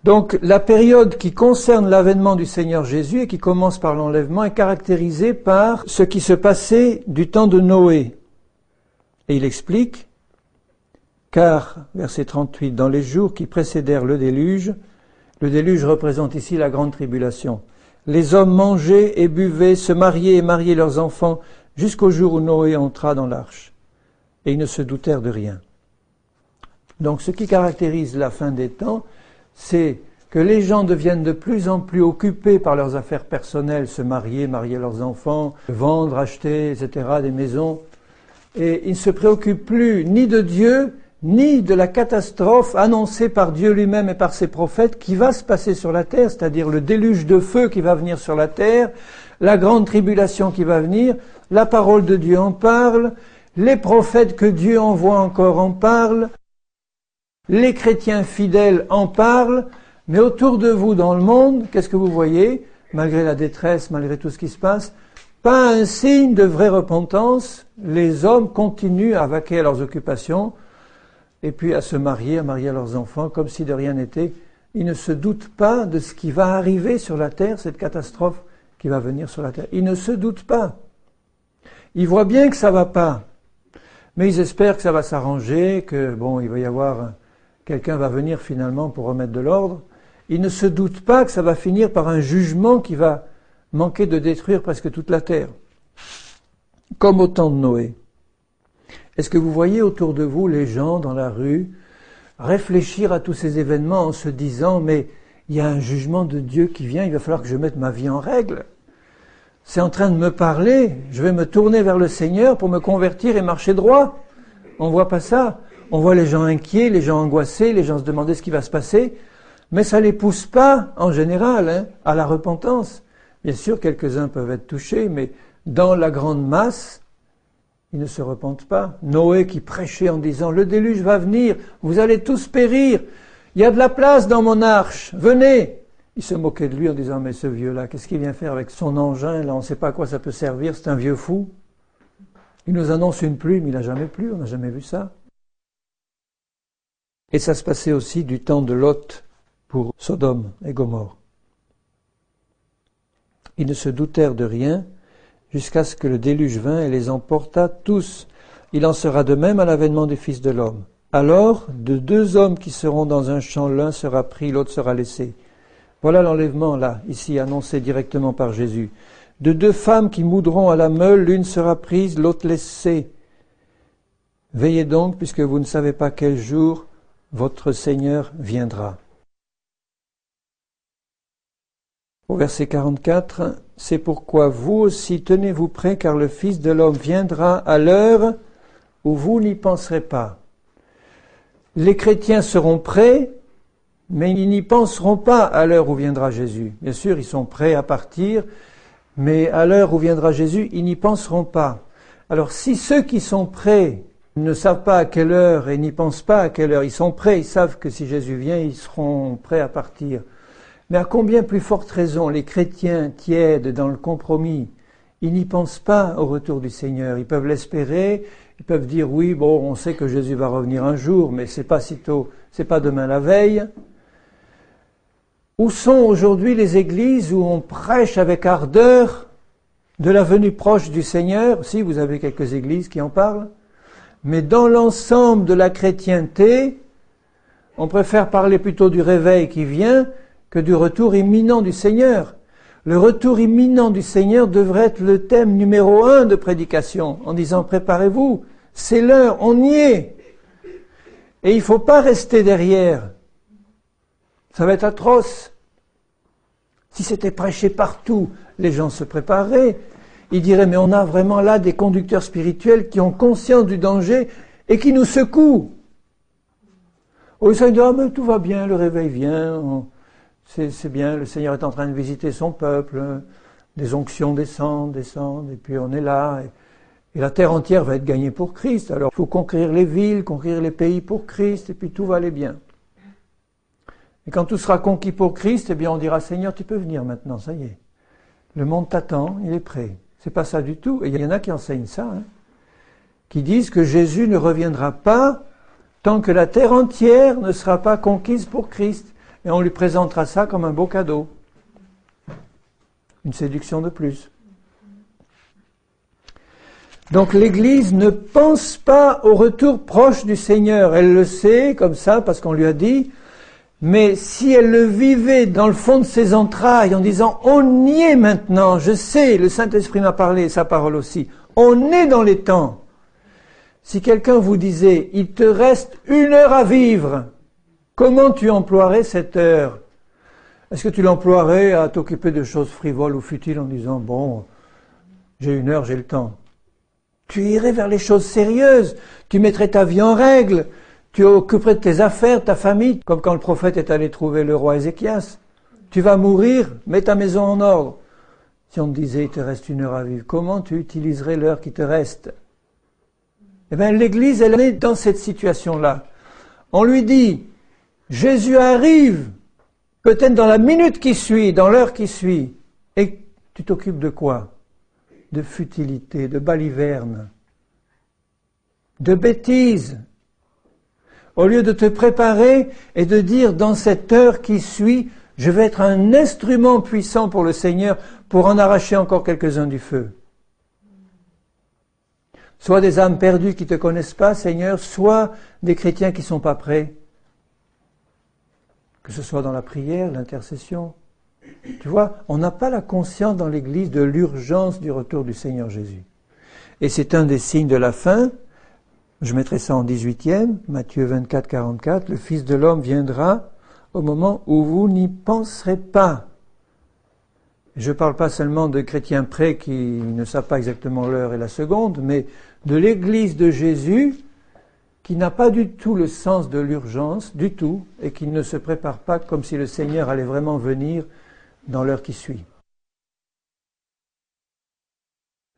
Donc la période qui concerne l'avènement du Seigneur Jésus et qui commence par l'enlèvement est caractérisée par ce qui se passait du temps de Noé. Et il explique, car, verset 38, dans les jours qui précédèrent le déluge représente ici la grande tribulation. Les hommes mangeaient et buvaient, se mariaient et mariaient leurs enfants, jusqu'au jour où Noé entra dans l'arche. Et ils ne se doutèrent de rien. Donc ce qui caractérise la fin des temps, c'est que les gens deviennent de plus en plus occupés par leurs affaires personnelles, se marier, marier leurs enfants, vendre, acheter, etc., des maisons. Et ils ne se préoccupent plus ni de Dieu, ni de la catastrophe annoncée par Dieu lui-même et par ses prophètes qui va se passer sur la terre, c'est-à-dire le déluge de feu qui va venir sur la terre, la grande tribulation qui va venir, la parole de Dieu en parle, les prophètes que Dieu envoie encore en parlent, les chrétiens fidèles en parlent, mais autour de vous dans le monde, qu'est-ce que vous voyez? Malgré la détresse, malgré tout ce qui se passe, pas un signe de vraie repentance, les hommes continuent à vaquer à leurs occupations, et puis à se marier, à marier leurs enfants, comme si de rien n'était. Ils ne se doutent pas de ce qui va arriver sur la terre, cette catastrophe qui va venir sur la terre. Ils ne se doutent pas. Ils voient bien que ça va pas, mais ils espèrent que ça va s'arranger, que bon, il va y avoir, quelqu'un va venir finalement pour remettre de l'ordre. Ils ne se doutent pas que ça va finir par un jugement qui va manquer de détruire presque toute la terre, comme au temps de Noé. Est-ce que vous voyez autour de vous les gens dans la rue réfléchir à tous ces événements en se disant « mais il y a un jugement de Dieu qui vient, il va falloir que je mette ma vie en règle. C'est en train de me parler, je vais me tourner vers le Seigneur pour me convertir et marcher droit. » On ne voit pas ça. On voit les gens inquiets, les gens angoissés, les gens se demander ce qui va se passer, mais ça ne les pousse pas, en général, à la repentance. Bien sûr, quelques-uns peuvent être touchés, mais dans la grande masse, ils ne se repentent pas. Noé qui prêchait en disant « Le déluge va venir, vous allez tous périr, il y a de la place dans mon arche, venez !» Il se moquait de lui en disant « Mais ce vieux-là, qu'est-ce qu'il vient faire avec son engin? Là, on ne sait pas à quoi ça peut servir, c'est un vieux fou. » Il nous annonce une pluie, mais il n'a jamais plu, on n'a jamais vu ça. Et ça se passait aussi du temps de Lot pour Sodome et Gomorrhe. Ils ne se doutèrent de rien, jusqu'à ce que le déluge vint et les emporta tous. Il en sera de même à l'avènement du Fils de l'homme. Alors, de 2 hommes qui seront dans un champ, l'un sera pris, l'autre sera laissé. Voilà l'enlèvement, là, ici, annoncé directement par Jésus. De 2 femmes qui moudront à la meule, l'une sera prise, l'autre laissée. Veillez donc, puisque vous ne savez pas quel jour votre Seigneur viendra. Au verset 44, « C'est pourquoi vous aussi tenez-vous prêts, car le Fils de l'homme viendra à l'heure où vous n'y penserez pas. » Les chrétiens seront prêts, mais ils n'y penseront pas à l'heure où viendra Jésus. Bien sûr, ils sont prêts à partir, mais à l'heure où viendra Jésus, ils n'y penseront pas. Alors si ceux qui sont prêts ne savent pas à quelle heure et n'y pensent pas à quelle heure, ils sont prêts, ils savent que si Jésus vient, ils seront prêts à partir. Mais à combien plus forte raison les chrétiens tièdes dans le compromis, ils n'y pensent pas au retour du Seigneur. Ils peuvent l'espérer, ils peuvent dire oui, bon, on sait que Jésus va revenir un jour, mais c'est pas sitôt, c'est pas demain la veille. Où sont aujourd'hui les églises où on prêche avec ardeur de la venue proche du Seigneur. Si, vous avez quelques églises qui en parlent. Mais dans l'ensemble de la chrétienté, on préfère parler plutôt du réveil qui vient que du retour imminent du Seigneur. Le retour imminent du Seigneur devrait être le thème numéro 1 de prédication, en disant préparez-vous, c'est l'heure, on y est. Et il ne faut pas rester derrière. Ça va être atroce. Si c'était prêché partout, les gens se prépareraient. Ils diraient, mais on a vraiment là des conducteurs spirituels qui ont conscience du danger et qui nous secouent. Au lieu de dire, ah, mais tout va bien, le réveil vient, c'est bien, le Seigneur est en train de visiter son peuple, des onctions descendent, et puis on est là, et la terre entière va être gagnée pour Christ. Alors il faut conquérir les villes, conquérir les pays pour Christ, et puis tout va aller bien. Et quand tout sera conquis pour Christ, eh bien on dira, Seigneur, tu peux venir maintenant, ça y est. Le monde t'attend, il est prêt. C'est pas ça du tout. Et il y en a qui enseignent ça, qui disent que Jésus ne reviendra pas tant que la terre entière ne sera pas conquise pour Christ. Et on lui présentera ça comme un beau cadeau. Une séduction de plus. Donc l'Église ne pense pas au retour proche du Seigneur. Elle le sait comme ça parce qu'on lui a dit. Mais si elle le vivait dans le fond de ses entrailles en disant « On y est maintenant, je sais, le Saint-Esprit m'a parlé, sa parole aussi. On est dans les temps. » Si quelqu'un vous disait « Il te reste 1 heure à vivre », comment tu emploierais cette heure? Est-ce que tu l'emploierais à t'occuper de choses frivoles ou futiles en disant « Bon, j'ai 1 heure, j'ai le temps ». Tu irais vers les choses sérieuses, tu mettrais ta vie en règle, tu occuperais de tes affaires, ta famille, comme quand le prophète est allé trouver le roi Ézéchias. Tu vas mourir, mets ta maison en ordre. Si on te disait, il te reste 1 heure à vivre, comment tu utiliserais l'heure qui te reste? Eh bien, l'Église, elle est dans cette situation-là. On lui dit, Jésus arrive, peut-être dans la minute qui suit, dans l'heure qui suit, et tu t'occupes de quoi? De futilité, de balivernes, de bêtises. Au lieu de te préparer et de dire dans cette heure qui suit, je vais être un instrument puissant pour le Seigneur pour en arracher encore quelques-uns du feu. Soit des âmes perdues qui ne te connaissent pas, Seigneur, soit des chrétiens qui ne sont pas prêts. Que ce soit dans la prière, l'intercession. Tu vois, on n'a pas la conscience dans l'Église de l'urgence du retour du Seigneur Jésus. Et c'est un des signes de la fin. Je mettrai ça en 18e, Matthieu 24, 44. Le Fils de l'homme viendra au moment où vous n'y penserez pas. Je ne parle pas seulement de chrétiens prêts qui ne savent pas exactement l'heure et la seconde, mais de l'Église de Jésus qui n'a pas du tout le sens de l'urgence, du tout, et qui ne se prépare pas comme si le Seigneur allait vraiment venir dans l'heure qui suit.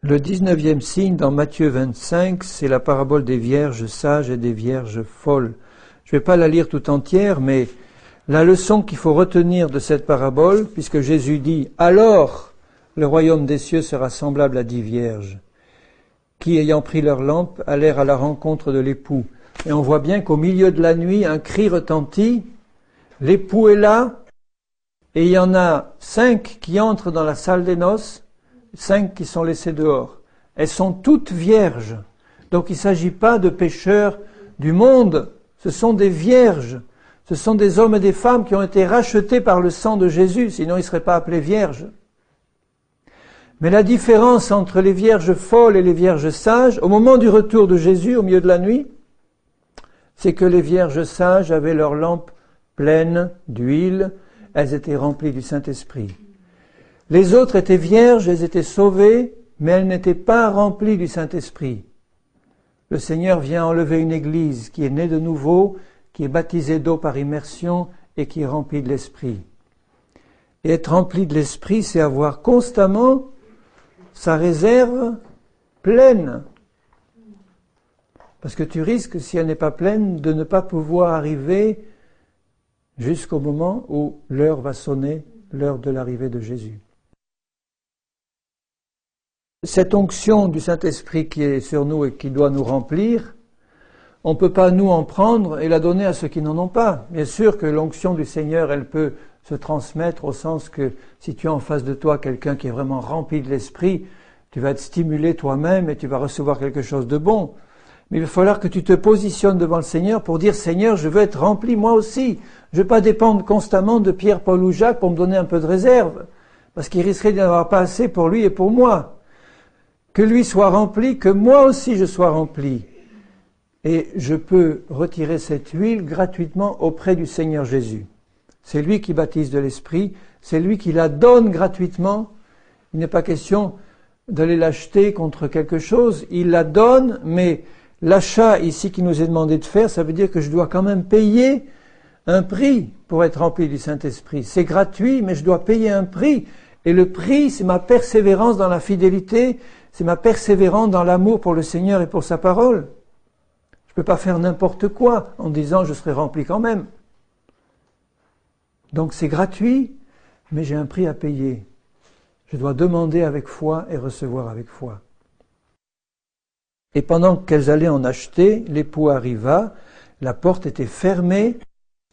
Le 19e signe dans Matthieu 25, c'est la parabole des vierges sages et des vierges folles. Je ne vais pas la lire tout entière, mais la leçon qu'il faut retenir de cette parabole, puisque Jésus dit « Alors, le royaume des cieux sera semblable à 10 vierges, qui, ayant pris leur lampe, allèrent à la rencontre de l'époux. » Et on voit bien qu'au milieu de la nuit, un cri retentit, l'époux est là, et il y en a 5 qui entrent dans la salle des noces, 5 qui sont laissés dehors. Elles sont toutes vierges. Donc il ne s'agit pas de pécheurs du monde, ce sont des vierges. Ce sont des hommes et des femmes qui ont été rachetés par le sang de Jésus, sinon ils ne seraient pas appelés vierges. Mais la différence entre les vierges folles et les vierges sages, au moment du retour de Jésus, au milieu de la nuit, c'est que les vierges sages avaient leurs lampes pleines d'huile, elles étaient remplies du Saint-Esprit. Les autres étaient vierges, elles étaient sauvées, mais elles n'étaient pas remplies du Saint-Esprit. Le Seigneur vient enlever une église qui est née de nouveau, qui est baptisée d'eau par immersion et qui est remplie de l'Esprit. Et être rempli de l'Esprit, c'est avoir constamment sa réserve pleine. Parce que tu risques, si elle n'est pas pleine, de ne pas pouvoir arriver jusqu'au moment où l'heure va sonner, l'heure de l'arrivée de Jésus. Cette onction du Saint-Esprit qui est sur nous et qui doit nous remplir, on ne peut pas nous en prendre et la donner à ceux qui n'en ont pas. Bien sûr que l'onction du Seigneur, elle peut se transmettre au sens que si tu as en face de toi quelqu'un qui est vraiment rempli de l'Esprit, Tu vas être stimulé toi-même et tu vas recevoir quelque chose de bon. Mais il va falloir que tu te positionnes devant le Seigneur pour dire « Seigneur, je veux être rempli moi aussi. Je ne veux pas dépendre constamment de Pierre, Paul ou Jacques pour me donner un peu de réserve. Parce qu'il risquerait d'y avoir pas assez pour lui et pour moi. Que lui soit rempli, que moi aussi je sois rempli. » Et je peux retirer cette huile gratuitement auprès du Seigneur Jésus. C'est lui qui baptise de l'Esprit, c'est lui qui la donne gratuitement. Il n'est pas question d'aller l'acheter contre quelque chose, il la donne, mais l'achat ici qui nous est demandé de faire, ça veut dire que je dois quand même payer un prix pour être rempli du Saint-Esprit. C'est gratuit, mais je dois payer un prix. Et le prix, c'est ma persévérance dans la fidélité, c'est ma persévérance dans l'amour pour le Seigneur et pour sa parole. Je ne peux pas faire n'importe quoi en disant je serai rempli quand même. Donc c'est gratuit, mais j'ai un prix à payer. Je dois demander avec foi et recevoir avec foi. Et pendant qu'elles allaient en acheter, l'époux arriva, la porte était fermée,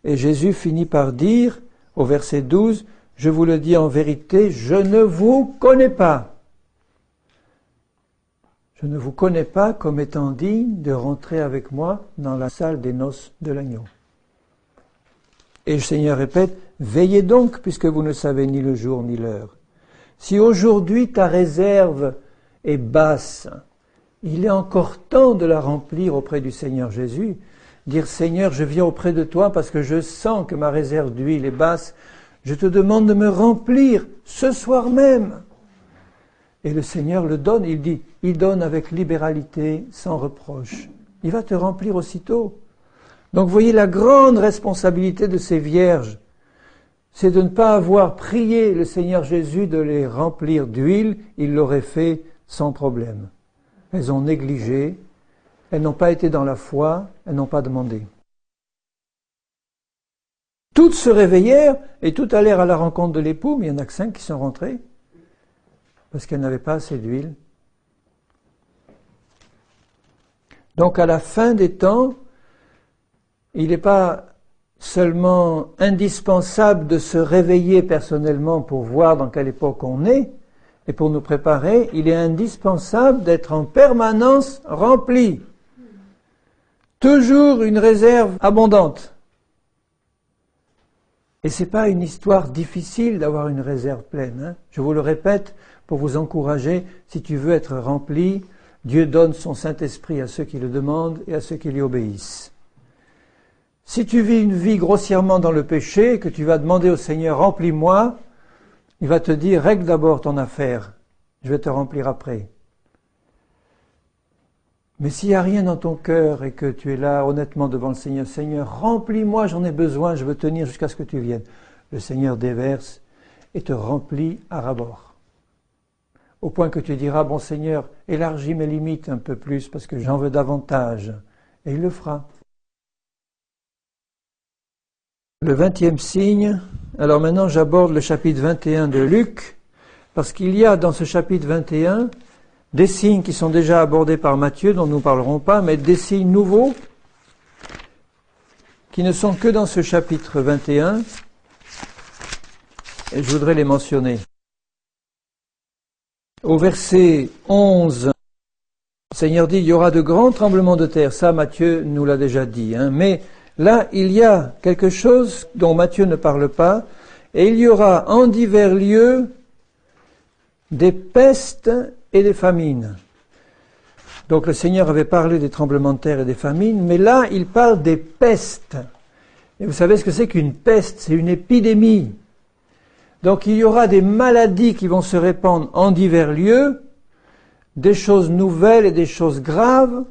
et Jésus finit par dire, au verset 12, « Je vous le dis en vérité, je ne vous connais pas. » Je ne vous connais pas comme étant digne de rentrer avec moi dans la salle des noces de l'agneau. Et le Seigneur répète, « Veillez donc, puisque vous ne savez ni le jour ni l'heure. » Si aujourd'hui ta réserve est basse, il est encore temps de la remplir auprès du Seigneur Jésus. Dire, Seigneur, je viens auprès de toi parce que je sens que ma réserve d'huile est basse. Je te demande de me remplir ce soir même. Et le Seigneur le donne, il dit, il donne avec libéralité, sans reproche. Il va te remplir aussitôt. Donc voyez la grande responsabilité de ces vierges. C'est de ne pas avoir prié le Seigneur Jésus de les remplir d'huile, il l'aurait fait sans problème. Elles ont négligé, elles n'ont pas été dans la foi, elles n'ont pas demandé. Toutes se réveillèrent et toutes allèrent à la rencontre de l'époux, mais il n'y en a que 5 qui sont rentrés, parce qu'elles n'avaient pas assez d'huile. Donc à la fin des temps, il n'est pas seulement indispensable de se réveiller personnellement pour voir dans quelle époque on est et pour nous préparer, il est indispensable d'être en permanence rempli. Toujours une réserve abondante. Et ce n'est pas une histoire difficile d'avoir une réserve pleine. Hein. Je vous le répète pour vous encourager, si tu veux être rempli, Dieu donne son Saint-Esprit à ceux qui le demandent et à ceux qui lui obéissent. Si tu vis une vie grossièrement dans le péché, que tu vas demander au Seigneur, remplis-moi, il va te dire, règle d'abord ton affaire, je vais te remplir après. Mais s'il n'y a rien dans ton cœur et que tu es là honnêtement devant le Seigneur, Seigneur, remplis-moi, j'en ai besoin, je veux tenir jusqu'à ce que tu viennes. Le Seigneur déverse et te remplit à ras-bord. Au point que tu diras, bon Seigneur, élargis mes limites un peu plus parce que j'en veux davantage. Et il le fera. Le 20e signe, alors maintenant j'aborde le chapitre 21 de Luc, parce qu'il y a dans ce chapitre 21 des signes qui sont déjà abordés par Matthieu, dont nous ne parlerons pas, mais des signes nouveaux qui ne sont que dans ce chapitre 21, et je voudrais les mentionner. Au verset 11, le Seigneur dit, il y aura de grands tremblements de terre, ça Matthieu nous l'a déjà dit, mais là, il y a quelque chose dont Matthieu ne parle pas, et il y aura en divers lieux des pestes et des famines. Donc le Seigneur avait parlé des tremblements de terre et des famines, mais là, il parle des pestes. Et vous savez ce que c'est qu'une peste? C'est une épidémie. Donc il y aura des maladies qui vont se répandre en divers lieux, des choses nouvelles et des choses graves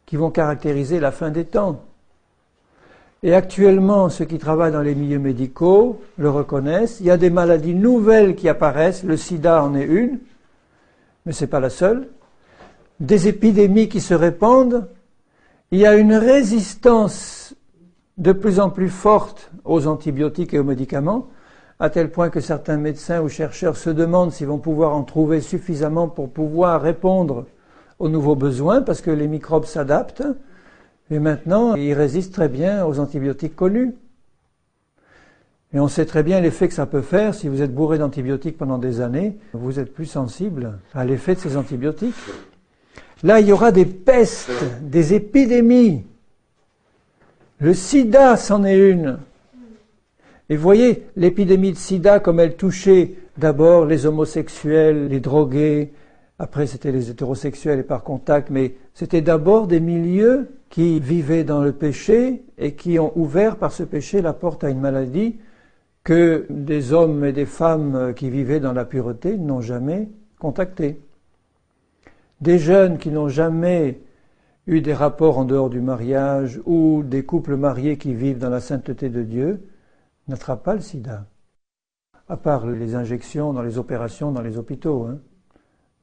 qui vont caractériser la fin des temps. Et actuellement, ceux qui travaillent dans les milieux médicaux le reconnaissent. Il y a des maladies nouvelles qui apparaissent. Le sida en est une, mais ce n'est pas la seule. Des épidémies qui se répandent. Il y a une résistance de plus en plus forte aux antibiotiques et aux médicaments, à tel point que certains médecins ou chercheurs se demandent s'ils vont pouvoir en trouver suffisamment pour pouvoir répondre aux nouveaux besoins, parce que les microbes s'adaptent. Et maintenant, ils résistent très bien aux antibiotiques connus. Et on sait très bien l'effet que ça peut faire si vous êtes bourré d'antibiotiques pendant des années. Vous êtes plus sensible à l'effet de ces antibiotiques. Là, il y aura des pestes, des épidémies. Le sida, c'en est une. Et vous voyez, l'épidémie de sida, comme elle touchait d'abord les homosexuels, les drogués, après c'était les hétérosexuels et par contact, mais c'était d'abord des milieux qui vivaient dans le péché et qui ont ouvert par ce péché la porte à une maladie que des hommes et des femmes qui vivaient dans la pureté n'ont jamais contactée. Des jeunes qui n'ont jamais eu des rapports en dehors du mariage ou des couples mariés qui vivent dans la sainteté de Dieu n'attrapent pas le sida. À part les injections dans les opérations dans les hôpitaux.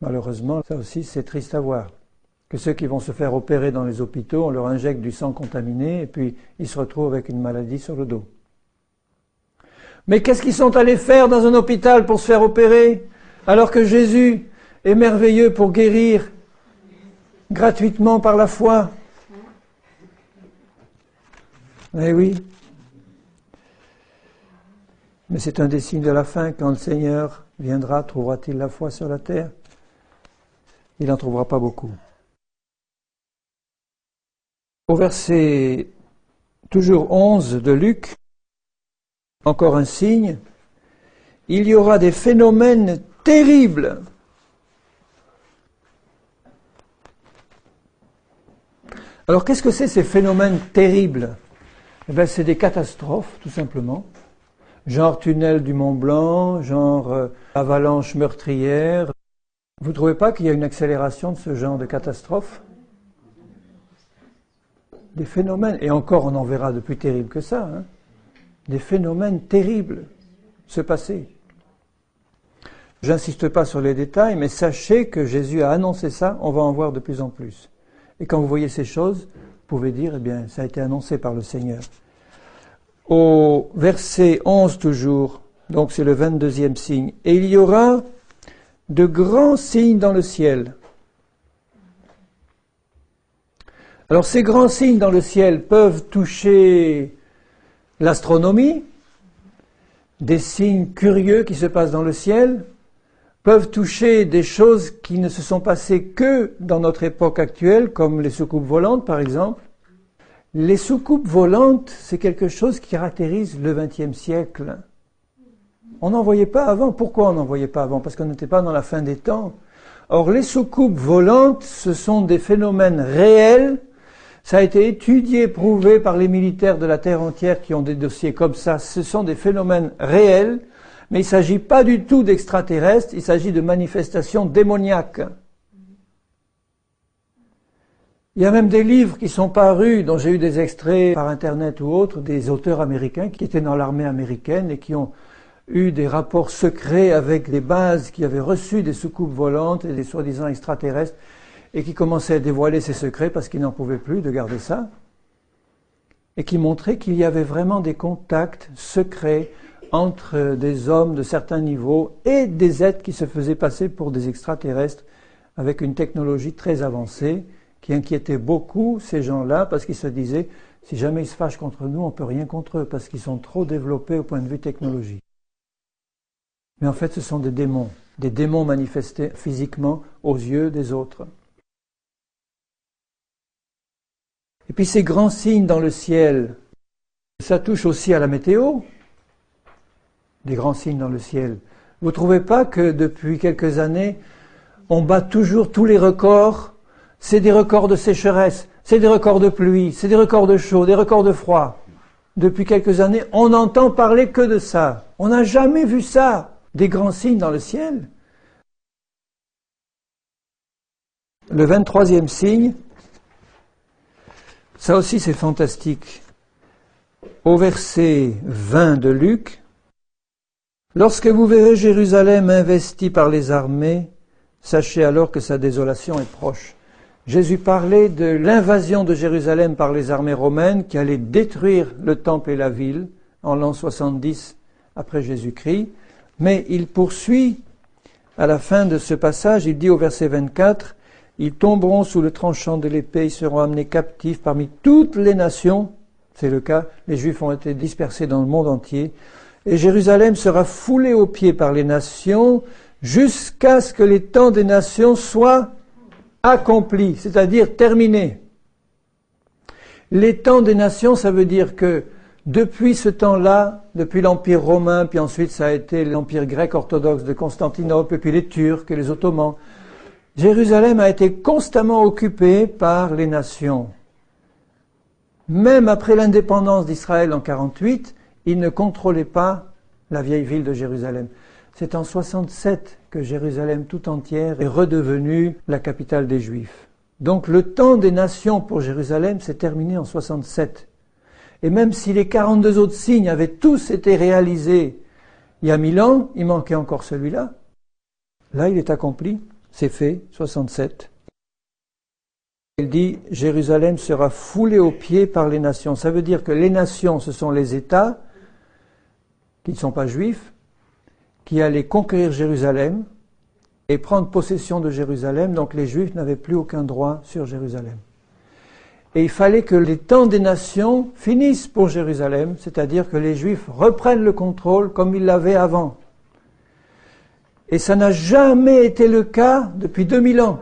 Malheureusement, ça aussi c'est triste à voir. Que ceux qui vont se faire opérer dans les hôpitaux, on leur injecte du sang contaminé et puis ils se retrouvent avec une maladie sur le dos. Mais qu'est-ce qu'ils sont allés faire dans un hôpital pour se faire opérer alors que Jésus est merveilleux pour guérir gratuitement par la foi? Eh oui. Mais c'est un des signes de la fin. Quand le Seigneur viendra, trouvera-t-il la foi sur la terre? Il n'en trouvera pas beaucoup. Au verset toujours 11 de Luc, encore un signe, il y aura des phénomènes terribles. Alors qu'est-ce que c'est ces phénomènes terribles? Eh bien, c'est des catastrophes, tout simplement. Genre tunnel du Mont Blanc, genre avalanche meurtrière. Vous ne trouvez pas qu'il y a une accélération de ce genre de catastrophes? Des phénomènes, et encore on en verra de plus terribles que ça, des phénomènes terribles se passer. J'insiste pas sur les détails, mais sachez que Jésus a annoncé ça, on va en voir de plus en plus. Et quand vous voyez ces choses, vous pouvez dire, eh bien, ça a été annoncé par le Seigneur. Au verset 11 toujours, donc c'est le 22e signe, et il y aura de grands signes dans le ciel. Alors ces grands signes dans le ciel peuvent toucher l'astronomie, des signes curieux qui se passent dans le ciel, peuvent toucher des choses qui ne se sont passées que dans notre époque actuelle, comme les soucoupes volantes par exemple. Les soucoupes volantes, c'est quelque chose qui caractérise le XXe siècle. On n'en voyait pas avant. Pourquoi on n'en voyait pas avant? Parce qu'on n'était pas dans la fin des temps. Or, les soucoupes volantes, ce sont des phénomènes réels. Ça a été étudié, prouvé par les militaires de la Terre entière qui ont des dossiers comme ça. Ce sont des phénomènes réels, mais il ne s'agit pas du tout d'extraterrestres, il s'agit de manifestations démoniaques. Il y a même des livres qui sont parus, dont j'ai eu des extraits par Internet ou autres, des auteurs américains qui étaient dans l'armée américaine et qui ont eu des rapports secrets avec des bases qui avaient reçu des soucoupes volantes et des soi-disant extraterrestres et qui commençaient à dévoiler ces secrets parce qu'ils n'en pouvaient plus de garder ça et qui montraient qu'il y avait vraiment des contacts secrets entre des hommes de certains niveaux et des êtres qui se faisaient passer pour des extraterrestres avec une technologie très avancée qui inquiétait beaucoup ces gens-là parce qu'ils se disaient si jamais ils se fâchent contre nous, on ne peut rien contre eux parce qu'ils sont trop développés au point de vue technologique. Mais en fait, ce sont des démons manifestés physiquement aux yeux des autres. Et puis ces grands signes dans le ciel, ça touche aussi à la météo, des grands signes dans le ciel. Vous ne trouvez pas que depuis quelques années, on bat toujours tous les records? C'est des records de sécheresse, c'est des records de pluie, c'est des records de chaud, des records de froid. Depuis quelques années, on n'entend parler que de ça. On n'a jamais vu ça, des grands signes dans le ciel. Le 23e signe, ça aussi c'est fantastique. Au verset 20 de Luc, « Lorsque vous verrez Jérusalem investie par les armées, sachez alors que sa désolation est proche. » Jésus parlait de l'invasion de Jérusalem par les armées romaines qui allaient détruire le temple et la ville en l'an 70 après Jésus-Christ. Mais il poursuit à la fin de ce passage, il dit au verset 24, « Ils tomberont sous le tranchant de l'épée, ils seront amenés captifs parmi toutes les nations. » C'est le cas, les Juifs ont été dispersés dans le monde entier. Et Jérusalem sera foulée aux pieds par les nations jusqu'à ce que les temps des nations soient accomplis, c'est-à-dire terminés. Les temps des nations, ça veut dire que depuis ce temps-là, depuis l'Empire romain, puis ensuite ça a été l'Empire grec orthodoxe de Constantinople, et puis les Turcs et les Ottomans, Jérusalem a été constamment occupée par les nations. Même après l'indépendance d'Israël en 1948, ils ne contrôlaient pas la vieille ville de Jérusalem. C'est en 67 que Jérusalem tout entière est redevenue la capitale des Juifs. Donc le temps des nations pour Jérusalem s'est terminé en 67. Et même si les 42 autres signes avaient tous été réalisés il y a 1000 ans, il manquait encore celui-là. Là, il est accompli, c'est fait, 67. Il dit « Jérusalem sera foulée aux pieds par les nations ». Ça veut dire que les nations, ce sont les États qui ne sont pas juifs, qui allaient conquérir Jérusalem et prendre possession de Jérusalem. Donc les Juifs n'avaient plus aucun droit sur Jérusalem. Et il fallait que les temps des nations finissent pour Jérusalem, c'est-à-dire que les Juifs reprennent le contrôle comme ils l'avaient avant. Et ça n'a jamais été le cas depuis 2000 ans.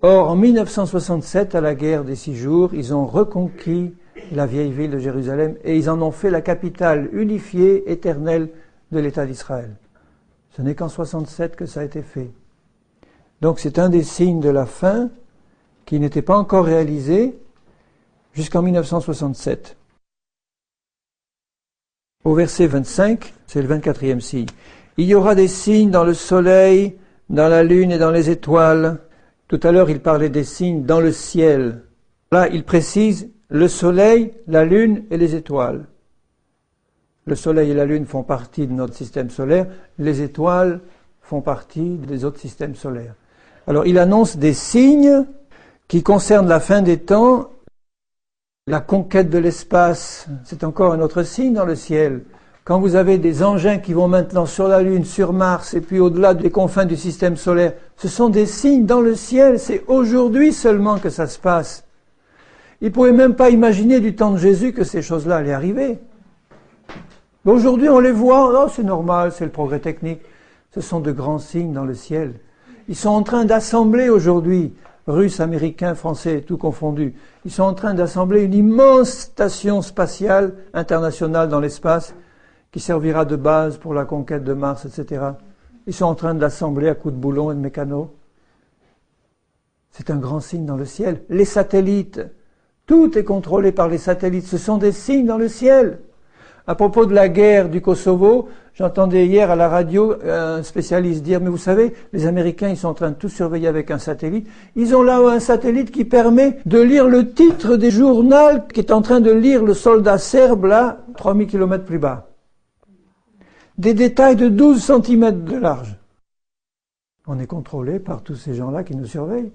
Or, en 1967, à la guerre des 6 jours, ils ont reconquis la vieille ville de Jérusalem et ils en ont fait la capitale unifiée, éternelle de l'État d'Israël. Ce n'est qu'en 67 que ça a été fait. Donc c'est un des signes de la fin qui n'était pas encore réalisé jusqu'en 1967. Au verset 25, c'est le 24e signe. Il y aura des signes dans le soleil, dans la lune et dans les étoiles. Tout à l'heure, il parlait des signes dans le ciel. Là, il précise le soleil, la lune et les étoiles. Le soleil et la lune font partie de notre système solaire. Les étoiles font partie des autres systèmes solaires. Alors, il annonce des signes qui concernent la fin des temps. La conquête de l'espace, c'est encore un autre signe dans le ciel. Quand vous avez des engins qui vont maintenant sur la Lune, sur Mars, et puis au-delà des confins du système solaire, ce sont des signes dans le ciel. C'est aujourd'hui seulement que ça se passe. Ils ne pouvaient même pas imaginer du temps de Jésus que ces choses-là allaient arriver. Mais aujourd'hui, on les voit, oh, c'est normal, c'est le progrès technique. Ce sont de grands signes dans le ciel. Ils sont en train d'assembler aujourd'hui, Russes, Américains, Français, tout confondu. Ils sont en train d'assembler une immense station spatiale internationale dans l'espace qui servira de base pour la conquête de Mars, etc. Ils sont en train de l'assembler à coups de boulons et de mécanos. C'est un grand signe dans le ciel. Les satellites, tout est contrôlé par les satellites. Ce sont des signes dans le ciel. À propos de la guerre du Kosovo, j'entendais hier à la radio un spécialiste dire « Mais vous savez, les Américains, ils sont en train de tout surveiller avec un satellite. Ils ont là un satellite qui permet de lire le titre des journaux qui est en train de lire le soldat serbe, là, 3000 km plus bas. Des détails de 12 cm de large. On est contrôlé par tous ces gens-là qui nous surveillent.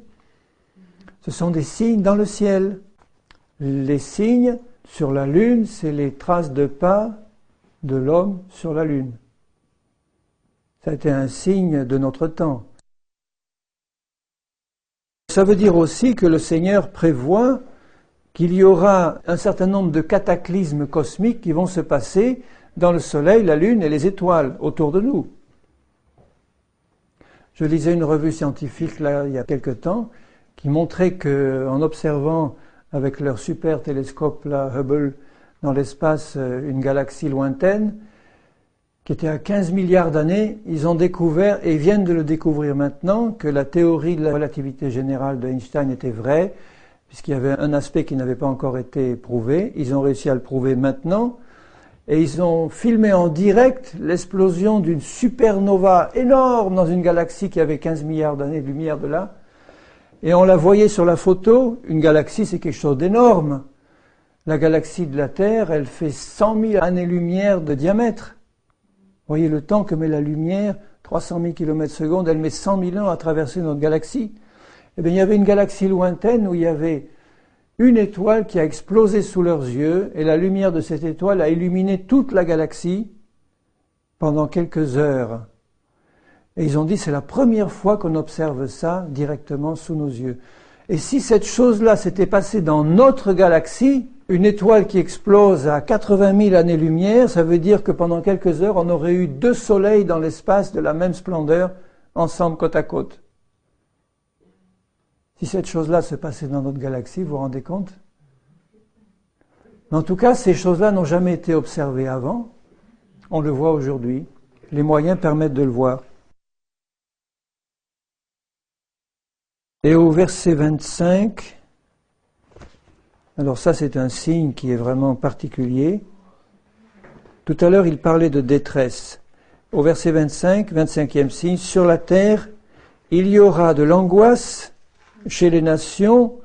Ce sont des signes dans le ciel. Les signes sur la Lune, c'est les traces de pas de l'homme sur la Lune. Ça a été un signe de notre temps. Ça veut dire aussi que le Seigneur prévoit qu'il y aura un certain nombre de cataclysmes cosmiques qui vont se passer dans le Soleil, la Lune et les étoiles autour de nous. Je lisais une revue scientifique là, il y a quelque temps qui montrait qu'en observant avec leur super télescope là, Hubble dans l'espace une galaxie lointaine qui était à 15 milliards d'années, ils ont découvert, et viennent de le découvrir maintenant, que la théorie de la relativité générale d'Einstein était vraie, puisqu'il y avait un aspect qui n'avait pas encore été prouvé. Ils ont réussi à le prouver maintenant. Et ils ont filmé en direct l'explosion d'une supernova énorme dans une galaxie qui avait 15 milliards d'années de lumière de là. Et on la voyait sur la photo. Une galaxie, c'est quelque chose d'énorme. La galaxie de la Terre, elle fait 100 000 années-lumière de diamètre. Vous voyez le temps que met la lumière, 300 000 km/s, elle met 100 000 ans à traverser notre galaxie. Eh bien, il y avait une galaxie lointaine où il y avait une étoile qui a explosé sous leurs yeux, et la lumière de cette étoile a illuminé toute la galaxie pendant quelques heures. Et ils ont dit, c'est la première fois qu'on observe ça directement sous nos yeux. Et si cette chose-là s'était passée dans notre galaxie, Une étoile qui explose à 80 000 années-lumière, ça veut dire que pendant quelques heures, on aurait eu 2 soleils dans l'espace de la même splendeur, ensemble côte à côte. Si cette chose-là se passait dans notre galaxie, vous vous rendez compte? Mais en tout cas, ces choses-là n'ont jamais été observées avant. On le voit aujourd'hui. Les moyens permettent de le voir. Et au verset 25, alors ça c'est un signe qui est vraiment particulier. Tout à l'heure il parlait de détresse. Au verset 25, 25e signe, sur la terre, il y aura de l'angoisse chez les nations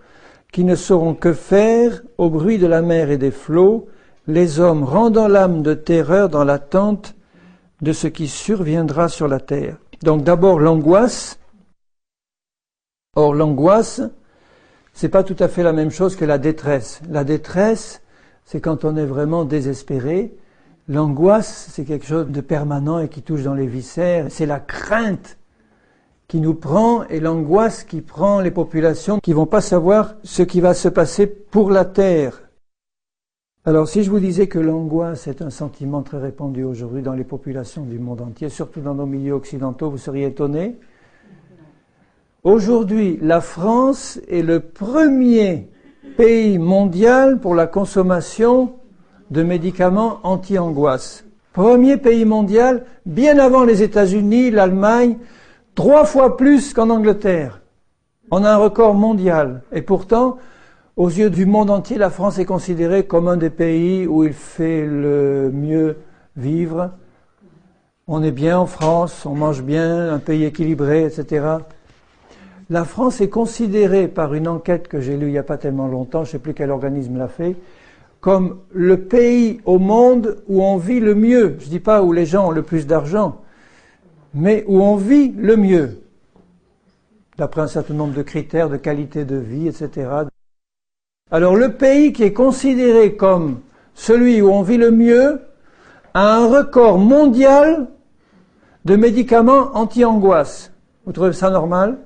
qui ne sauront que faire au bruit de la mer et des flots, les hommes rendant l'âme de terreur dans l'attente de ce qui surviendra sur la terre. Donc d'abord l'angoisse. Or l'angoisse, c'est pas tout à fait la même chose que la détresse. La détresse, c'est quand on est vraiment désespéré. L'angoisse, c'est quelque chose de permanent et qui touche dans les viscères. C'est la crainte qui nous prend et l'angoisse qui prend les populations qui vont pas savoir ce qui va se passer pour la terre. Alors si je vous disais que l'angoisse est un sentiment très répandu aujourd'hui dans les populations du monde entier, surtout dans nos milieux occidentaux, vous seriez étonnés. Aujourd'hui, la France est le premier pays mondial pour la consommation de médicaments anti-angoisse. Premier pays mondial, bien avant les États-Unis, l'Allemagne, 3 fois plus qu'en Angleterre. On a un record mondial. Et pourtant, aux yeux du monde entier, la France est considérée comme un des pays où il fait le mieux vivre. On est bien en France, on mange bien, un pays équilibré, etc. La France est considérée par une enquête que j'ai lue il n'y a pas tellement longtemps, je ne sais plus quel organisme l'a fait, comme le pays au monde où on vit le mieux. Je ne dis pas où les gens ont le plus d'argent, mais où on vit le mieux, d'après un certain nombre de critères de qualité de vie, etc. Alors le pays qui est considéré comme celui où on vit le mieux a un record mondial de médicaments anti-angoisse. Vous trouvez ça normal ?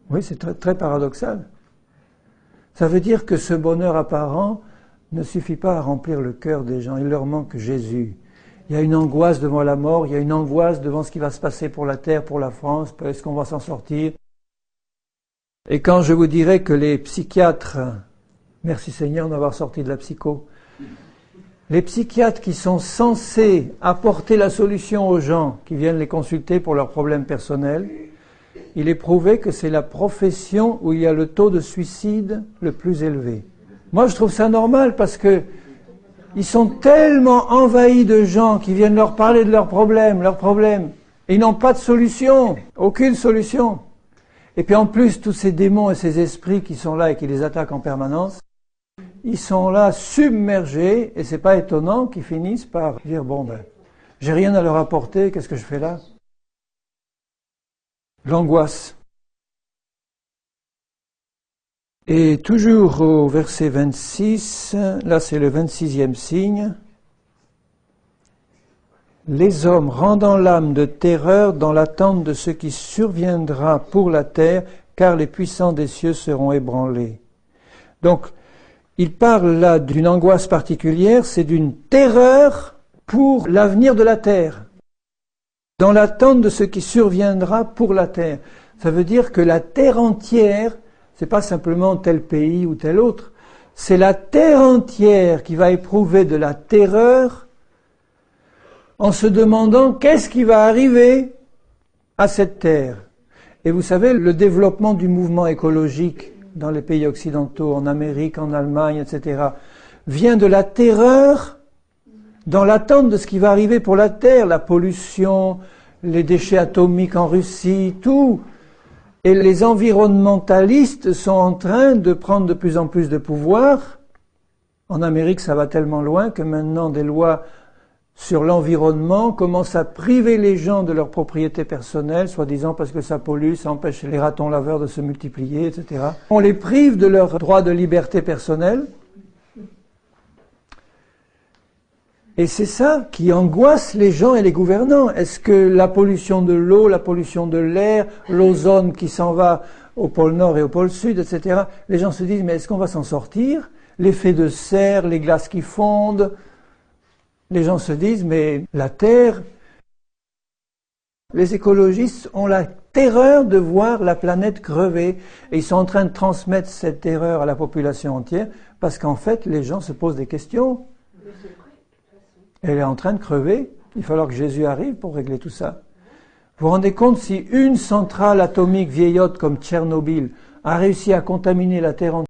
Oui, c'est très, très paradoxal. Ça veut dire que ce bonheur apparent ne suffit pas à remplir le cœur des gens. Il leur manque Jésus. Il y a une angoisse devant la mort, il y a une angoisse devant ce qui va se passer pour la terre, pour la France, est-ce qu'on va s'en sortir? Et quand je vous dirai que les psychiatres, merci Seigneur d'avoir sorti de la psycho, les psychiatres qui sont censés apporter la solution aux gens qui viennent les consulter pour leurs problèmes personnels, il est prouvé que c'est la profession où il y a le taux de suicide le plus élevé. Moi, je trouve ça normal parce que ils sont tellement envahis de gens qui viennent leur parler de leurs problèmes, et ils n'ont pas de solution, aucune solution. Et puis en plus, tous ces démons et ces esprits qui sont là et qui les attaquent en permanence, ils sont là submergés, et c'est pas étonnant qu'ils finissent par dire, bon ben, j'ai rien à leur apporter, qu'est-ce que je fais là? L'angoisse. Et toujours au verset 26, là c'est le 26e signe, les hommes rendant l'âme de terreur dans l'attente de ce qui surviendra pour la terre, car les puissants des cieux seront ébranlés. Donc, il parle là d'une angoisse particulière, c'est d'une terreur pour l'avenir de la terre. Dans l'attente de ce qui surviendra pour la terre. Ça veut dire que la terre entière, c'est pas simplement tel pays ou tel autre, c'est la terre entière qui va éprouver de la terreur en se demandant qu'est-ce qui va arriver à cette terre. Et vous savez, le développement du mouvement écologique dans les pays occidentaux, en Amérique, en Allemagne, etc., vient de la terreur dans l'attente de ce qui va arriver pour la Terre, la pollution, les déchets atomiques en Russie, tout. Et les environnementalistes sont en train de prendre de plus en plus de pouvoir. En Amérique, ça va tellement loin que maintenant des lois sur l'environnement commencent à priver les gens de leur propriété personnelle, soi-disant parce que ça pollue, ça empêche les ratons laveurs de se multiplier, etc. On les prive de leur droit de liberté personnelle. Et c'est ça qui angoisse les gens et les gouvernants. Est-ce que la pollution de l'eau, la pollution de l'air, l'ozone qui s'en va au pôle Nord et au pôle Sud, etc. Les gens se disent, mais est-ce qu'on va s'en sortir? L'effet de serre, les glaces qui fondent. Les gens se disent, mais la Terre... Les écologistes ont la terreur de voir la planète crever et ils sont en train de transmettre cette terreur à la population entière parce qu'en fait, les gens se posent des questions. Elle est en train de crever. Il va falloir que Jésus arrive pour régler tout ça. Vous vous rendez compte, si une centrale atomique vieillotte comme Tchernobyl a réussi à contaminer la Terre entière,